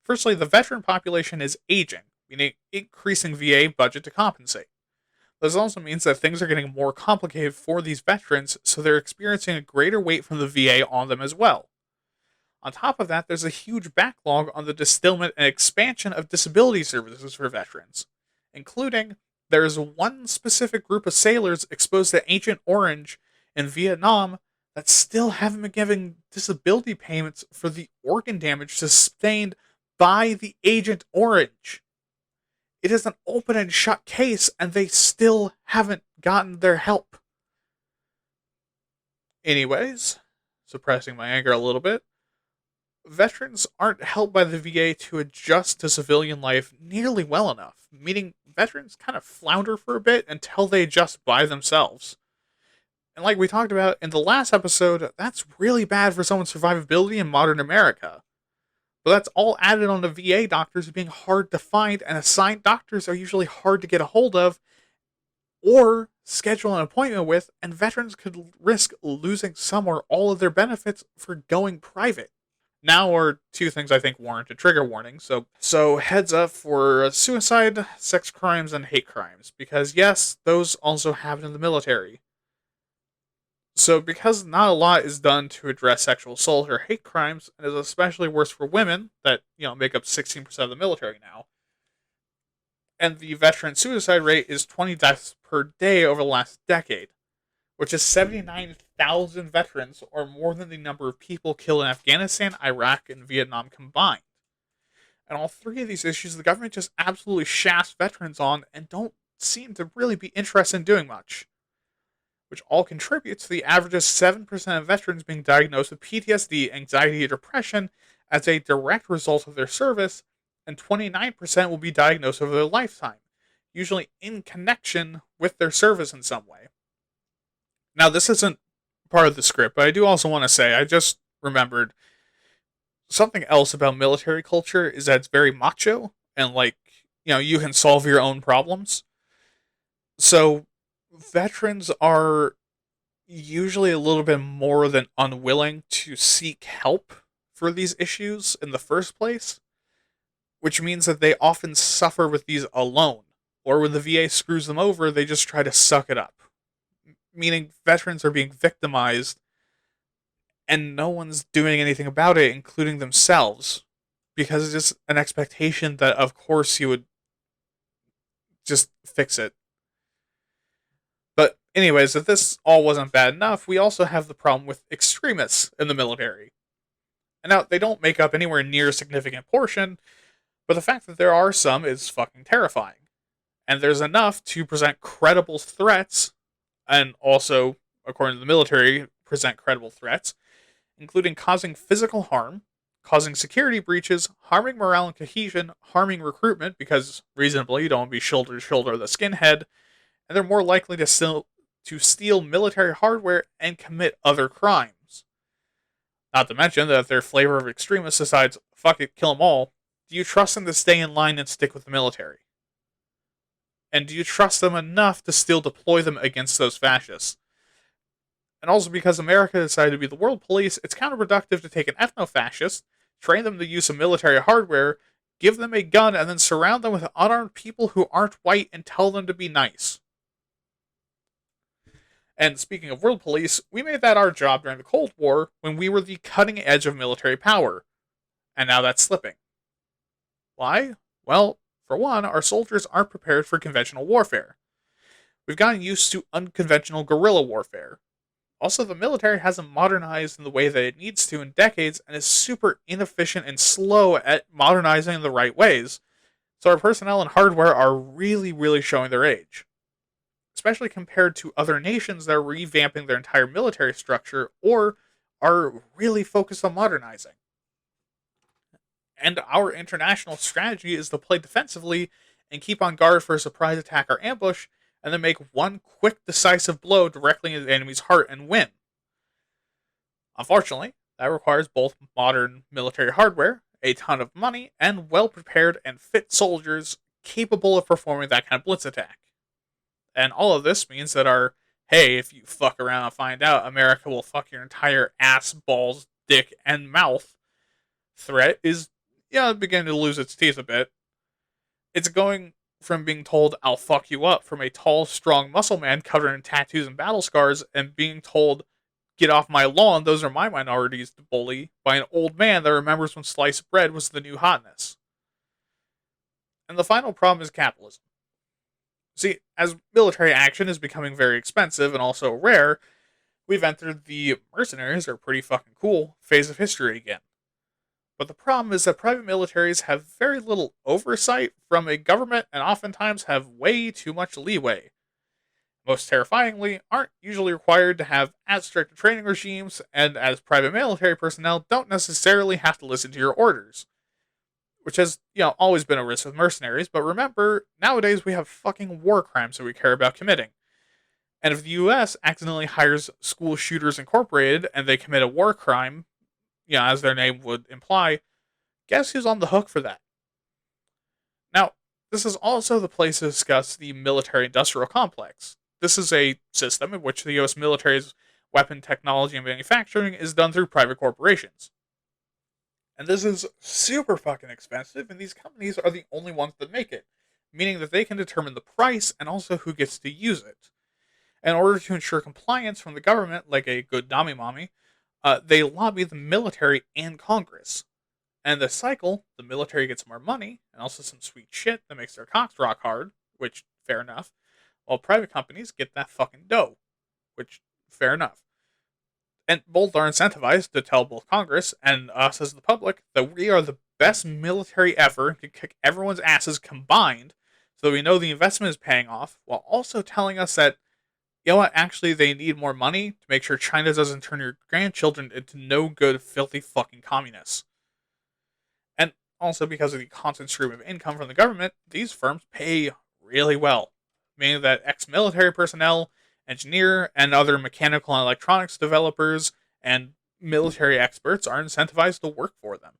Firstly, the veteran population is aging, meaning increasing VA budget to compensate. This also means that things are getting more complicated for these veterans, so they're experiencing a greater weight from the VA on them as well. On top of that, there's a huge backlog on the distillment and expansion of disability services for veterans, including there's one specific group of sailors exposed to Agent Orange in Vietnam that still haven't been given disability payments for the organ damage sustained by the Agent Orange. It is an open and shut case, and they still haven't gotten their help. Anyways, suppressing my anger a little bit, veterans aren't helped by the VA to adjust to civilian life nearly well enough, meaning veterans kind of flounder for a bit until they adjust by themselves. And like we talked about in the last episode, that's really bad for someone's survivability in modern America. But that's all added on to VA doctors being hard to find, and assigned doctors are usually hard to get a hold of or schedule an appointment with, and veterans could risk losing some or all of their benefits for going private. Now are two things I think warrant a trigger warning, so heads up for suicide, sex crimes, and hate crimes, because yes, those also happen in the military. So, because not a lot is done to address sexual assault or hate crimes, and is especially worse for women that, make up 16% of the military now, and the veteran suicide rate is 20 deaths per day over the last decade, which is 79,000 veterans, or more than the number of people killed in Afghanistan, Iraq, and Vietnam combined. And all three of these issues, the government just absolutely shafts veterans on and don't seem to really be interested in doing much, which all contributes to the average of 7% of veterans being diagnosed with PTSD, anxiety, or depression as a direct result of their service, and 29% will be diagnosed over their lifetime, usually in connection with their service in some way. Now, this isn't part of the script, but I do also want to say, I just remembered something else about military culture is that it's very macho, and you can solve your own problems. So, veterans are usually a little bit more than unwilling to seek help for these issues in the first place, which means that they often suffer with these alone, or when the VA screws them over, they just try to suck it up. Meaning veterans are being victimized and no one's doing anything about it, including themselves, because it's just an expectation that, of course, you would just fix it. But anyways, if this all wasn't bad enough, we also have the problem with extremists in the military. And now, they don't make up anywhere near a significant portion, but the fact that there are some is fucking terrifying. And there's enough to present credible threats, and also, according to the military, present credible threats, including causing physical harm, causing security breaches, harming morale and cohesion, harming recruitment, because reasonably you don't want to be shoulder to shoulder with a skinhead, and they're more likely to to steal military hardware and commit other crimes. Not to mention that if their flavor of extremist decides, fuck it, kill them all, do you trust them to stay in line and stick with the military? And do you trust them enough to still deploy them against those fascists? And also because America decided to be the world police, it's counterproductive to take an ethno-fascist, train them to use some military hardware, give them a gun, and then surround them with unarmed people who aren't white and tell them to be nice. And speaking of world police, we made that our job during the Cold War when we were the cutting edge of military power. And now that's slipping. Why? Well, for one, our soldiers aren't prepared for conventional warfare. We've gotten used to unconventional guerrilla warfare. Also, the military hasn't modernized in the way that it needs to in decades and is super inefficient and slow at modernizing in the right ways. So our personnel and hardware are really showing their age. Especially compared to other nations that are revamping their entire military structure or are really focused on modernizing. And our international strategy is to play defensively and keep on guard for a surprise attack or ambush, and then make one quick, decisive blow directly into the enemy's heart and win. Unfortunately, that requires both modern military hardware, a ton of money, and well-prepared and fit soldiers capable of performing that kind of blitz attack. And all of this means that our, hey, if you fuck around and find out, America will fuck your entire ass, balls, dick, and mouth threat is, beginning to lose its teeth a bit. It's going from being told, I'll fuck you up, from a tall, strong muscle man covered in tattoos and battle scars, and being told, get off my lawn, those are my minorities to bully, by an old man that remembers when sliced bread was the new hotness. And the final problem is capitalism. See, as military action is becoming very expensive and also rare, we've entered the mercenaries are pretty fucking cool phase of history again. But the problem is that private militaries have very little oversight from a government and oftentimes have way too much leeway. Most terrifyingly, aren't usually required to have as strict training regimes, and as private military personnel don't necessarily have to listen to your orders. Which has, always been a risk with mercenaries, but remember, nowadays we have fucking war crimes that we care about committing. And if the US accidentally hires School Shooters Incorporated and they commit a war crime, as their name would imply, guess who's on the hook for that? Now, this is also the place to discuss the military-industrial complex. This is a system in which the US military's weapon technology and manufacturing is done through private corporations. And this is super fucking expensive, and these companies are the only ones that make it, meaning that they can determine the price and also who gets to use it. In order to ensure compliance from the government, like a good Nami Mommy, they lobby the military and Congress. And in this cycle, the military gets more money, and also some sweet shit that makes their cocks rock hard, which, fair enough, while private companies get that fucking dough, which, fair enough. And both are incentivized to tell both Congress and us as the public that we are the best military ever and can kick everyone's asses combined, so that we know the investment is paying off, while also telling us that, actually they need more money to make sure China doesn't turn your grandchildren into no good, filthy fucking communists. And also because of the constant stream of income from the government, these firms pay really well, meaning that ex-military personnel, engineer, and other mechanical and electronics developers and military experts are incentivized to work for them.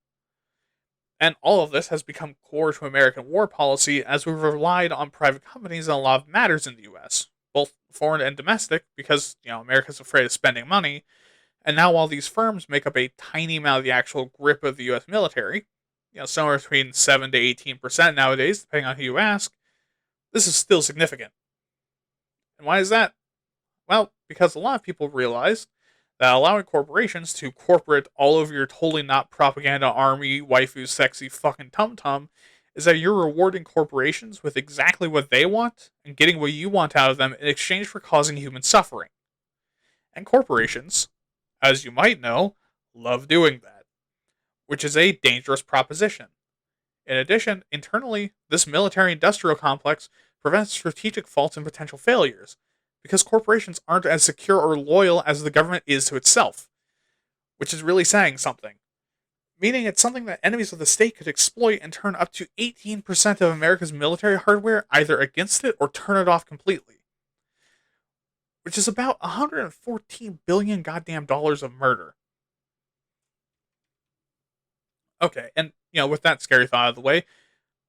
And all of this has become core to American war policy as we've relied on private companies in a lot of matters in the US, both foreign and domestic, because, America's afraid of spending money. And now while these firms make up a tiny amount of the actual grip of the US military, somewhere between 7 to 18% nowadays, depending on who you ask, this is still significant. And why is that? Well, because a lot of people realize that allowing corporations to corporate all over your totally not propaganda army, waifu, sexy fucking tum-tum is that you're rewarding corporations with exactly what they want and getting what you want out of them in exchange for causing human suffering. And corporations, as you might know, love doing that, which is a dangerous proposition. In addition, internally, this military-industrial complex prevents strategic faults and potential failures, because corporations aren't as secure or loyal as the government is to itself, which is really saying something. Meaning it's something that enemies of the state could exploit and turn up to 18% of America's military hardware either against it or turn it off completely. which is about 114 billion goddamn dollars of murder. Okay, and with that scary thought out of the way,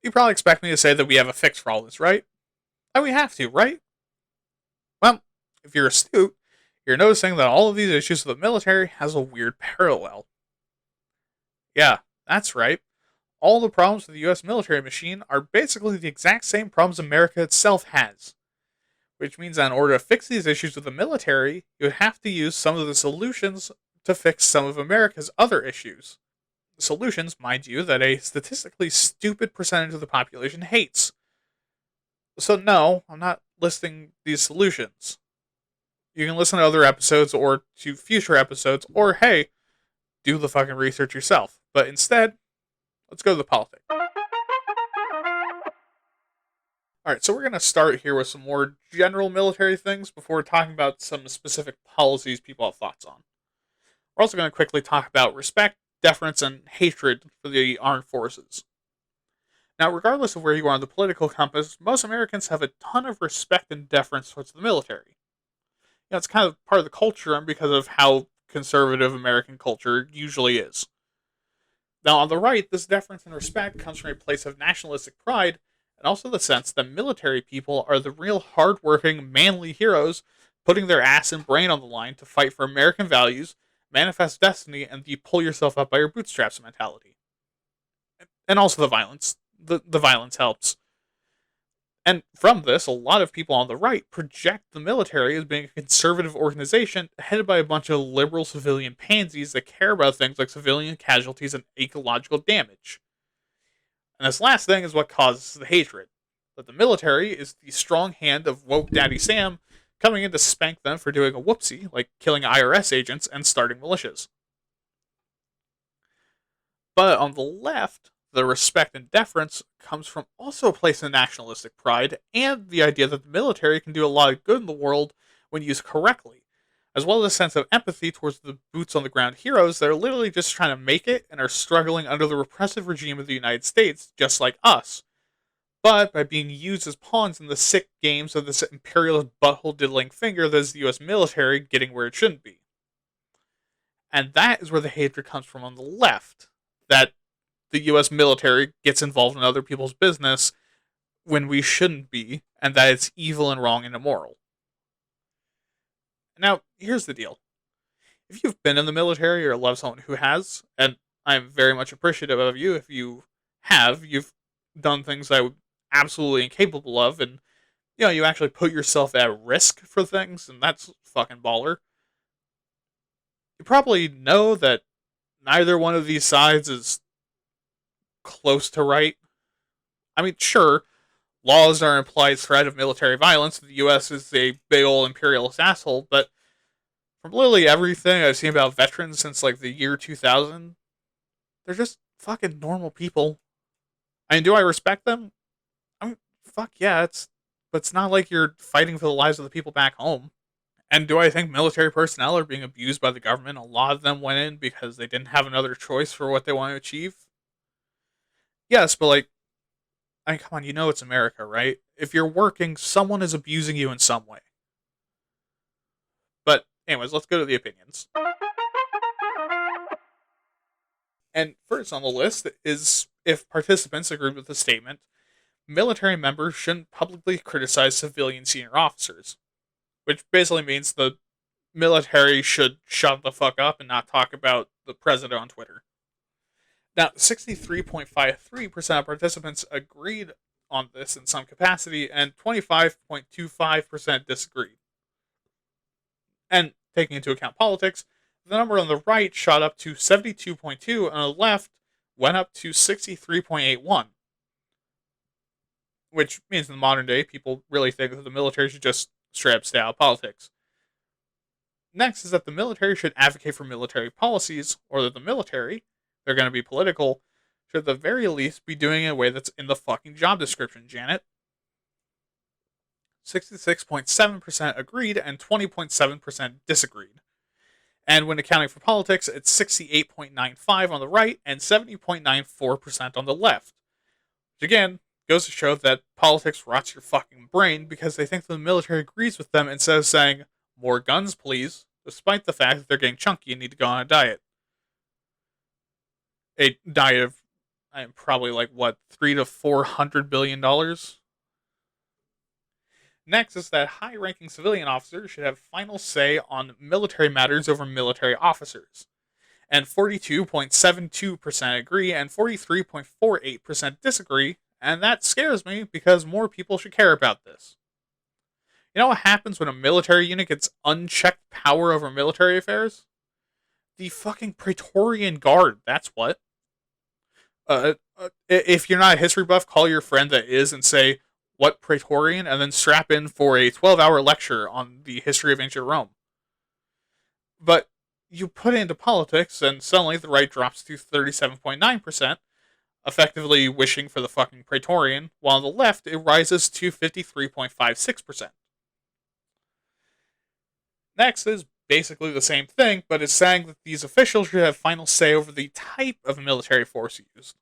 you probably expect me to say that we have a fix for all this, right? And we have to, right? Well, if you're astute, you're noticing that all of these issues with the military has a weird parallel. Yeah, that's right. All the problems with the US military machine are basically the exact same problems America itself has. Which means that in order to fix these issues with the military, you would have to use some of the solutions to fix some of America's other issues. Solutions, mind you, that a statistically stupid percentage of the population hates. So, no, I'm not listing these solutions. You can listen to other episodes or to future episodes, or hey, do the fucking research yourself. But instead, let's go to the politics. Alright, so we're going to start here with some more general military things before talking about some specific policies people have thoughts on. We're also going to quickly talk about respect, deference, and hatred for the armed forces. Now, regardless of where you are on the political compass, most Americans have a ton of respect and deference towards the military. It's kind of part of the culture and because of how conservative American culture usually is. Now, on the right, this deference and respect comes from a place of nationalistic pride and also the sense that military people are the real hardworking, manly heroes putting their ass and brain on the line to fight for American values, manifest destiny, and the pull yourself up by your bootstraps mentality. And also the violence. The violence helps. And from this, a lot of people on the right project the military as being a conservative organization headed by a bunch of liberal civilian pansies that care about things like civilian casualties and ecological damage. And this last thing is what causes the hatred. That the military is the strong hand of woke Daddy Sam coming in to spank them for doing a whoopsie, like killing IRS agents and starting militias. But on the left, the respect and deference comes from also a place of nationalistic pride and the idea that the military can do a lot of good in the world when used correctly, as well as a sense of empathy towards the boots on the ground heroes that are literally just trying to make it and are struggling under the repressive regime of the United States, just like us, but by being used as pawns in the sick games of this imperialist butthole diddling finger that is the US military getting where it shouldn't be. And that is where the hatred comes from on the left, that the US military gets involved in other people's business when we shouldn't be, and that it's evil and wrong and immoral. Now, here's the deal. If you've been in the military or love someone who has, and I'm very much appreciative of you if you have, you've done things I'm absolutely incapable of, and you actually put yourself at risk for things, and that's fucking baller. You probably know that neither one of these sides is close to right. I mean, sure, laws are an implied threat of military violence. The U.S. is a big old imperialist asshole, but from literally everything I've seen about veterans since like the year 2000, they're just fucking normal people. I mean, do I respect them? I mean, fuck yeah, but it's not like you're fighting for the lives of the people back home. And do I think military personnel are being abused by the government? A lot of them went in because they didn't have another choice for what they want to achieve. Yes, but I mean, come on, it's America, right? If you're working, someone is abusing you in some way. But, anyways, let's go to the opinions. And first on the list is if participants agree with the statement, military members shouldn't publicly criticize civilian senior officers. Which basically means the military should shut the fuck up and not talk about the president on Twitter. Now, 63.53% of participants agreed on this in some capacity, and 25.25% disagreed. And taking into account politics, the number on the right shot up to 72.2, and on the left went up to 63.81. Which means in the modern day, people really think that the military should just straight up stay out of politics. Next is that the military should advocate for military policies, or that the military, they're going to be political, should at the very least be doing it in a way that's in the fucking job description, Janet. 66.7% agreed and 20.7% disagreed. And when accounting for politics, it's 68.95 on the right and 70.94% on the left. Which again, goes to show that politics rots your fucking brain because they think the military agrees with them instead of saying, More guns, please, despite the fact that they're getting chunky and need to go on a diet. A diet of probably like what, $300 to $400 billion. Next is that high-ranking civilian officers should have final say on military matters over military officers. And 42.72% agree and 43.48% disagree, and that scares me because more people should care about this. You know what happens when a military unit gets unchecked power over military affairs? The fucking Praetorian Guard, that's what. If you're not a history buff, call your friend that is and say, what Praetorian? And then strap in for a 12-hour lecture on the history of ancient Rome. But you put it into politics, and suddenly the right drops to 37.9%, effectively wishing for the fucking Praetorian, while on the left it rises to 53.56%. Next is basically the same thing, but it's saying that these officials should have final say over the type of military force used.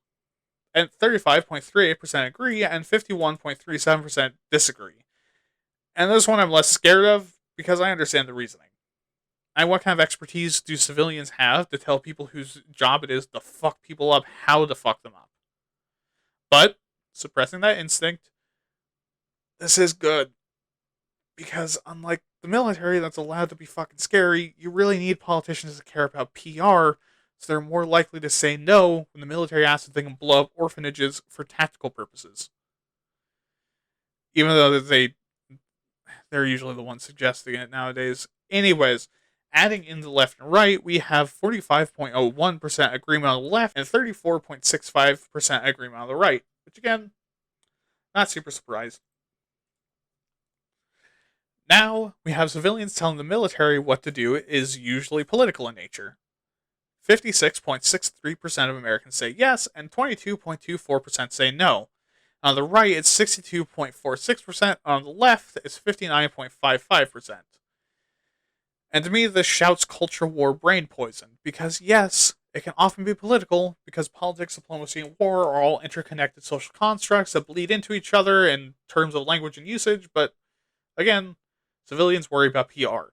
And 35.38% agree and 51.37% disagree. And this one I'm less scared of because I understand the reasoning. And what kind of expertise do civilians have to tell people whose job it is to fuck people up how to fuck them up? But, suppressing that instinct, this is good. Because unlike the military that's allowed to be fucking scary, you really need politicians to care about PR, so they're more likely to say no when the military asks if they can blow up orphanages for tactical purposes. Even though they're usually the ones suggesting it nowadays. Anyways, adding in the left and right, we have 45.01% agreement on the left and 34.65% agreement on the right. Which again, not super surprised. Now, we have civilians telling the military what to do is usually political in nature. 56.63% of Americans say yes, and 22.24% say no. On the right, it's 62.46%, on the left, it's 59.55%. And to me, this shouts culture war brain poison, because yes, it can often be political, because politics, diplomacy, and war are all interconnected social constructs that bleed into each other in terms of language and usage, but again, civilians worry about PR.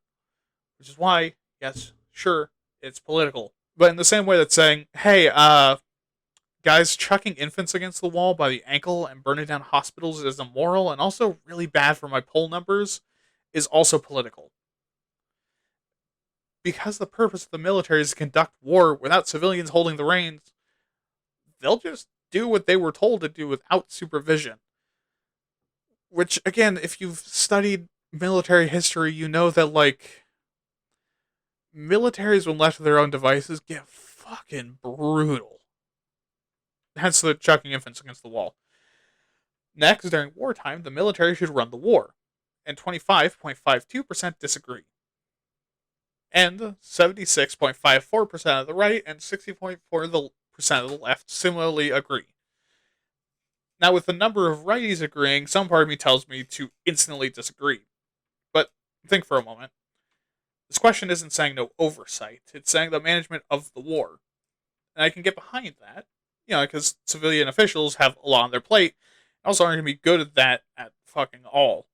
Which is why, yes, sure, it's political. But in the same way that saying, hey, guys chucking infants against the wall by the ankle and burning down hospitals is immoral and also really bad for my poll numbers is also political. Because the purpose of the military is to conduct war without civilians holding the reins, they'll just do what they were told to do without supervision. Which, again, if you've studied military history, you know that, like, militaries, when left to their own devices, get fucking brutal. Hence the chucking infants against the wall. Next, during wartime, the military should run the war. And 25.52% disagree. And 76.54% of the right and 60.4% of the left similarly agree. Now, with the number of righties agreeing, some part of me tells me to instantly disagree. But think for a moment. This question isn't saying no oversight. It's saying the management of the war. And I can get behind that, because civilian officials have a lot on their plate, and also aren't going to be good at that at fucking all.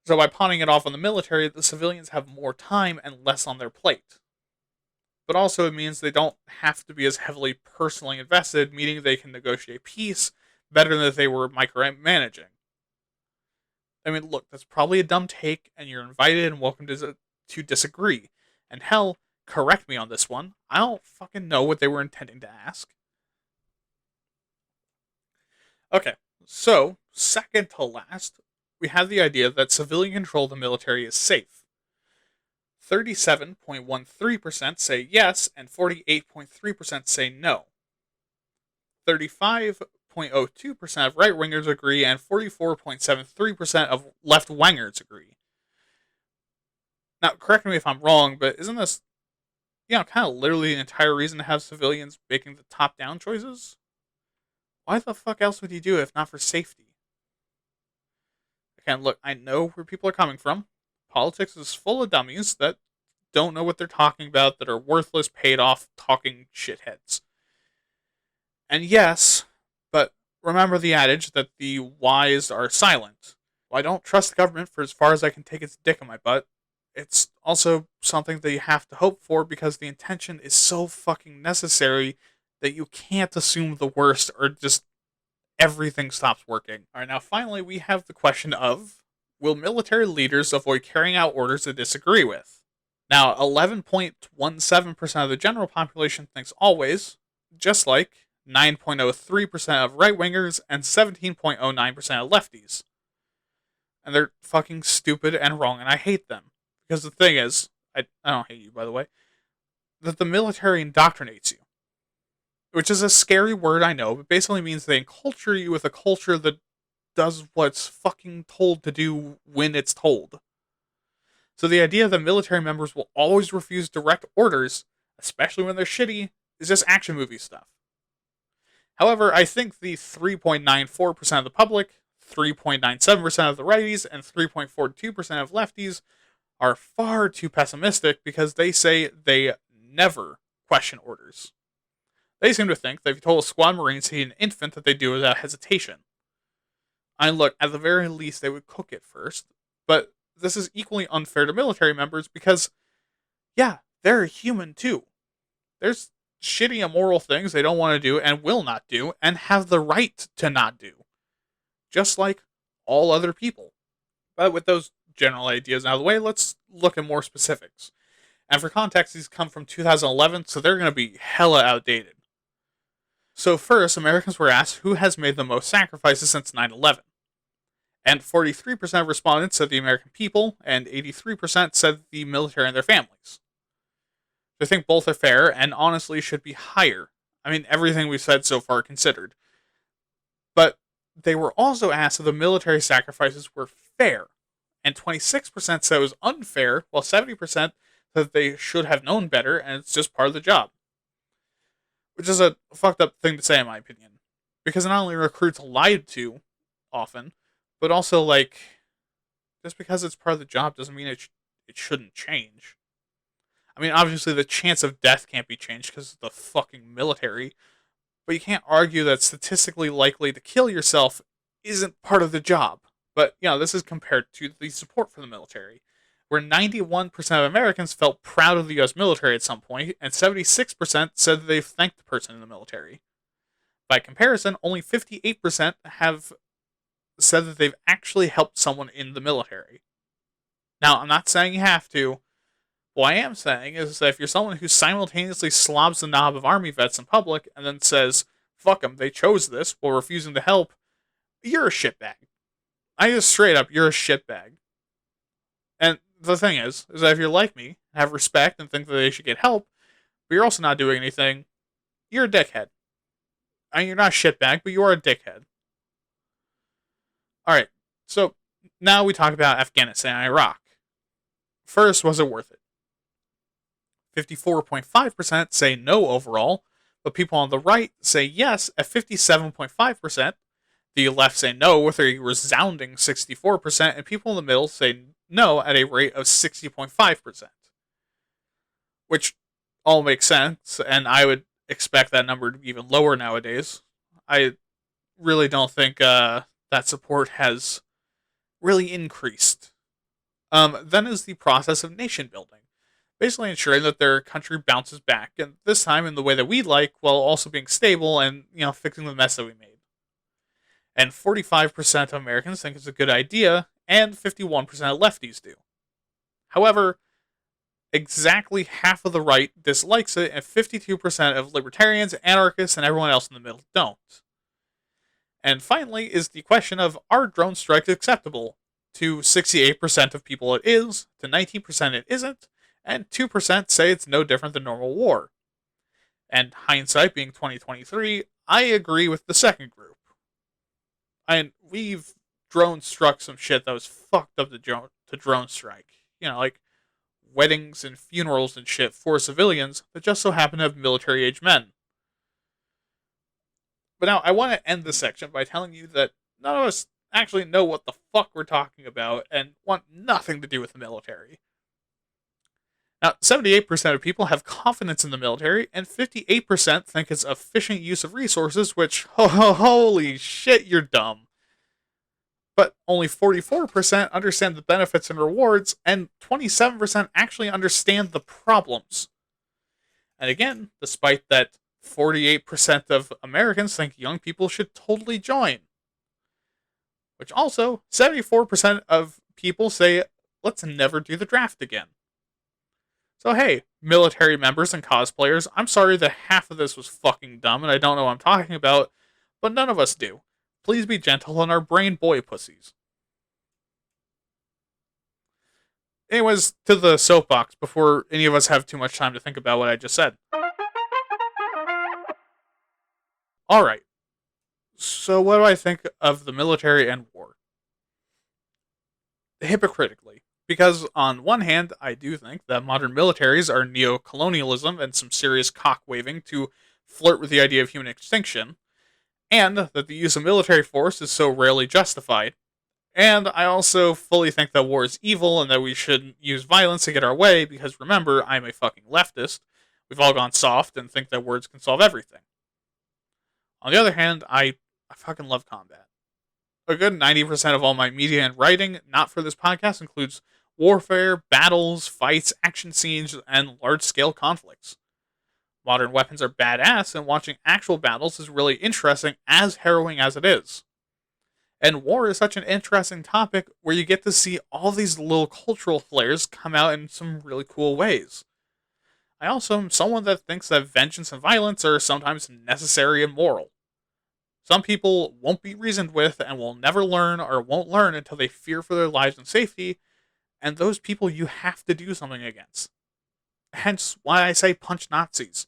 So by pawning it off on the military, the civilians have more time and less on their plate. But also it means they don't have to be as heavily personally invested, meaning they can negotiate peace better than if they were micromanaging. I mean, look, that's probably a dumb take, and you're invited and welcome to disagree. And hell, correct me on this one. I don't fucking know what they were intending to ask. Okay, so, second to last, we have the idea that civilian control of the military is safe. 37.13% say yes, and 48.3% say no. 35.02% of right-wingers agree, and 44.73% of left-wingers agree. Now, correct me if I'm wrong, but isn't this, kind of literally the entire reason to have civilians making the top-down choices? Why the fuck else would you do it if not for safety? Again, look, I know where people are coming from. Politics is full of dummies that don't know what they're talking about, that are worthless, paid-off, talking shitheads. And yes, but remember the adage that the wise are silent. Well, I don't trust the government for as far as I can take its dick in my butt. it's also something that you have to hope for because the intention is so fucking necessary that you can't assume the worst or just everything stops working. All right, now finally we have the question of, will military leaders avoid carrying out orders they disagree with? Now, 11.17% of the general population thinks always, just like 9.03% of right wingers and 17.09% of lefties. And they're fucking stupid and wrong, and I hate them. Because the thing is, I don't hate you, by the way, that the military indoctrinates you. Which is a scary word, I know, but basically means they enculture you with a culture that does what's fucking told to do when it's told. So the idea that military members will always refuse direct orders, especially when they're shitty, is just action movie stuff. However, I think the 3.94% of the public, 3.97% of the righties, and 3.42% of lefties are far too pessimistic because they say they never question orders. They seem to think that if you told a squad marine to eat an infant that they'd do it without hesitation. And look, at the very least, they would cook it first, but this is equally unfair to military members because, yeah, they're human too. There's shitty, immoral things they don't want to do and will not do and have the right to not do, just like all other people. But with those general ideas out of the way, let's look at more specifics. And for context, these come from 2011, so they're going to be hella outdated. So first, Americans were asked who has made the most sacrifices since 9/11. And 43% of respondents said the American people, and 83% said the military and their families. I think both are fair, and honestly should be higher. I mean, everything we've said so far considered. But they were also asked if the military sacrifices were fair, and 26% said it was unfair, while 70% said they should have known better, and it's just part of the job. Which is a fucked up thing to say, in my opinion. Because not only are recruits lied to, often, but also, like, just because it's part of the job doesn't mean it shouldn't change. I mean, obviously the chance of death can't be changed because of the fucking military, but you can't argue that statistically likely to kill yourself isn't part of the job. But, this is compared to the support for the military, where 91% of Americans felt proud of the US military at some point, and 76% said that they've thanked the person in the military. By comparison, only 58% have said that they've actually helped someone in the military. Now, I'm not saying you have to. What I am saying is that if you're someone who simultaneously slobs the knob of army vets in public and then says, fuck them, they chose this, while refusing to help, you're a shitbag. I just straight up, you're a shitbag. And the thing is that if you're like me, have respect and think that they should get help, but you're also not doing anything, you're a dickhead. I mean, you're not a shitbag, but you are a dickhead. Alright, so now we talk about Afghanistan and Iraq. First, was it worth it? 54.5% say no overall, but people on the right say yes at 57.5%. The left say no with a resounding 64%, and people in the middle say no at a rate of 60.5%. Which all makes sense, and I would expect that number to be even lower nowadays. I really don't think that support has really increased. Then is the process of nation building. Basically ensuring that their country bounces back, and this time in the way that we like, while also being stable and, fixing the mess that we made. And 45% of Americans think it's a good idea, and 51% of lefties do. However, exactly half of the right dislikes it, and 52% of libertarians, anarchists, and everyone else in the middle don't. And finally is the question of, are drone strikes acceptable? To 68% of people it is, to 19% it isn't, and 2% say it's no different than normal war. And hindsight being 2023, I agree with the second group. And we've drone struck some shit that was fucked up to drone strike. Like weddings and funerals and shit for civilians that just so happen to have military-age men. But now, I want to end this section by telling you that none of us actually know what the fuck we're talking about and want nothing to do with the military. Now, 78% of people have confidence in the military, and 58% think it's efficient use of resources, which, holy shit, you're dumb. but only 44% understand the benefits and rewards, and 27% actually understand the problems. And again, despite that 48% of Americans think young people should totally join, which also 74% of people say, let's never do the draft again. So hey, military members and cosplayers, I'm sorry that half of this was fucking dumb and I don't know what I'm talking about, but none of us do. Please be gentle on our brain boy pussies. Anyways, to the soapbox before any of us have too much time to think about what I just said. Alright, so what do I think of the military and war? Hypocritically. Because on one hand, I do think that modern militaries are neo-colonialism and some serious cock-waving to flirt with the idea of human extinction, and that the use of military force is so rarely justified. And I also fully think that war is evil and that we shouldn't use violence to get our way, because remember, I'm a fucking leftist. We've all gone soft and think that words can solve everything. On the other hand, I fucking love combat. A good 90% of all my media and writing, not for this podcast, includes warfare, battles, fights, action scenes, and large-scale conflicts. Modern weapons are badass, and watching actual battles is really interesting, as harrowing as it is. And war is such an interesting topic where you get to see all these little cultural flares come out in some really cool ways. I also am someone that thinks that vengeance and violence are sometimes necessary and moral. Some people won't be reasoned with and will never learn or won't learn until they fear for their lives and safety, and those people you have to do something against. Hence why I say punch Nazis.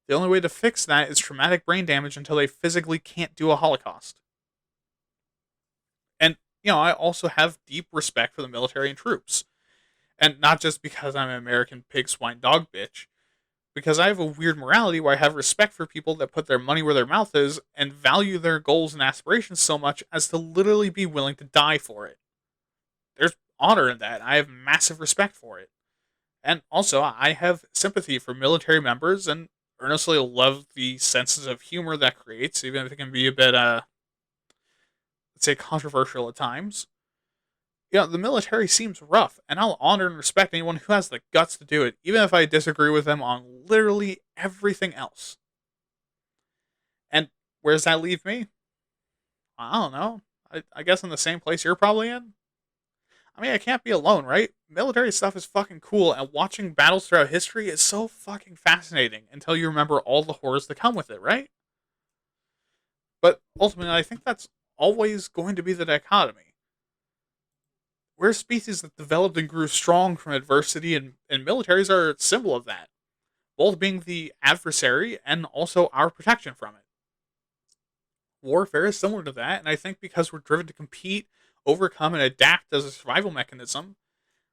The only way to fix that is traumatic brain damage until they physically can't do a Holocaust. And, I also have deep respect for the military and troops. And not just because I'm an American pig swine dog bitch, because I have a weird morality where I have respect for people that put their money where their mouth is and value their goals and aspirations so much as to literally be willing to die for it. There's honor in that. I have massive respect for it. And also, I have sympathy for military members and earnestly love the senses of humor that creates, even if it can be a bit, let's say, controversial at times. The military seems rough, and I'll honor and respect anyone who has the guts to do it, even if I disagree with them on literally everything else. And where does that leave me? I don't know. I guess in the same place you're probably in? I mean, I can't be alone, right? Military stuff is fucking cool, and watching battles throughout history is so fucking fascinating until you remember all the horrors that come with it, right? But ultimately, I think that's always going to be the dichotomy. We're a species that developed and grew strong from adversity, and militaries are a symbol of that, both being the adversary and also our protection from it. Warfare is similar to that, and I think because we're driven to compete, overcome, and adapt as a survival mechanism,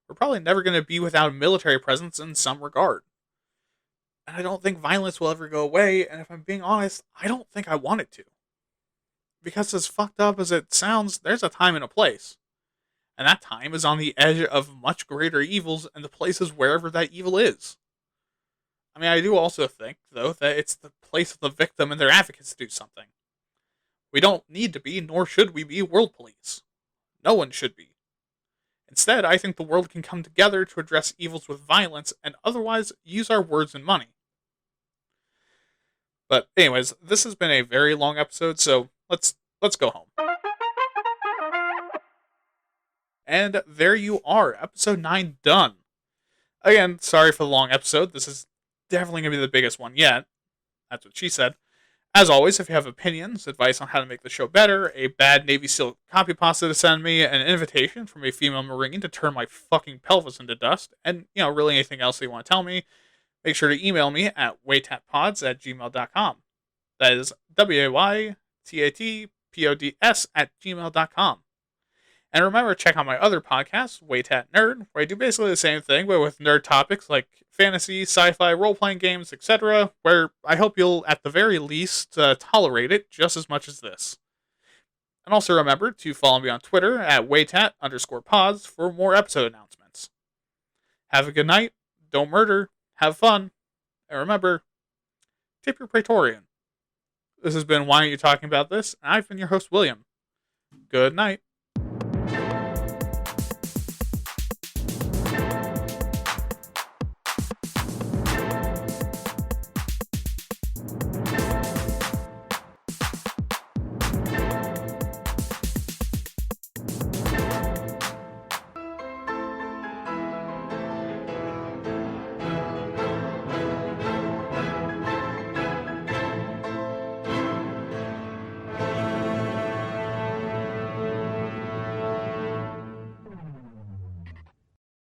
we're probably never going to be without a military presence in some regard. And I don't think violence will ever go away, and if I'm being honest, I don't think I want it to. Because as fucked up as it sounds, there's a time and a place. And that time is on the edge of much greater evils and the places wherever that evil is. I mean, I do also think, though, that it's the place of the victim and their advocates to do something. We don't need to be, nor should we be, world police. No one should be. Instead, I think the world can come together to address evils with violence and otherwise use our words and money. But anyways, this has been a very long episode, so let's go home. And there you are, episode 9 done. Again, sorry for the long episode. This is definitely going to be the biggest one yet. That's what she said. As always, if you have opinions, advice on how to make the show better, a bad Navy SEAL copy pasta to send me, an invitation from a female Marine to turn my fucking pelvis into dust, and, really anything else that you want to tell me, make sure to email me at waytatpods@gmail.com. That is WAYTATPODS@gmail.com. And remember, check out my other podcast, WAYTAT Nerd, where I do basically the same thing, but with nerd topics like fantasy, sci-fi, role-playing games, etc., where I hope you'll, at the very least, tolerate it just as much as this. And also remember to follow me on Twitter at WAYTAT_pods for more episode announcements. Have a good night, don't murder, have fun, and remember, tip your Praetorian. This has been Why Aren't You Talking About This? And I've been your host, William. Good night.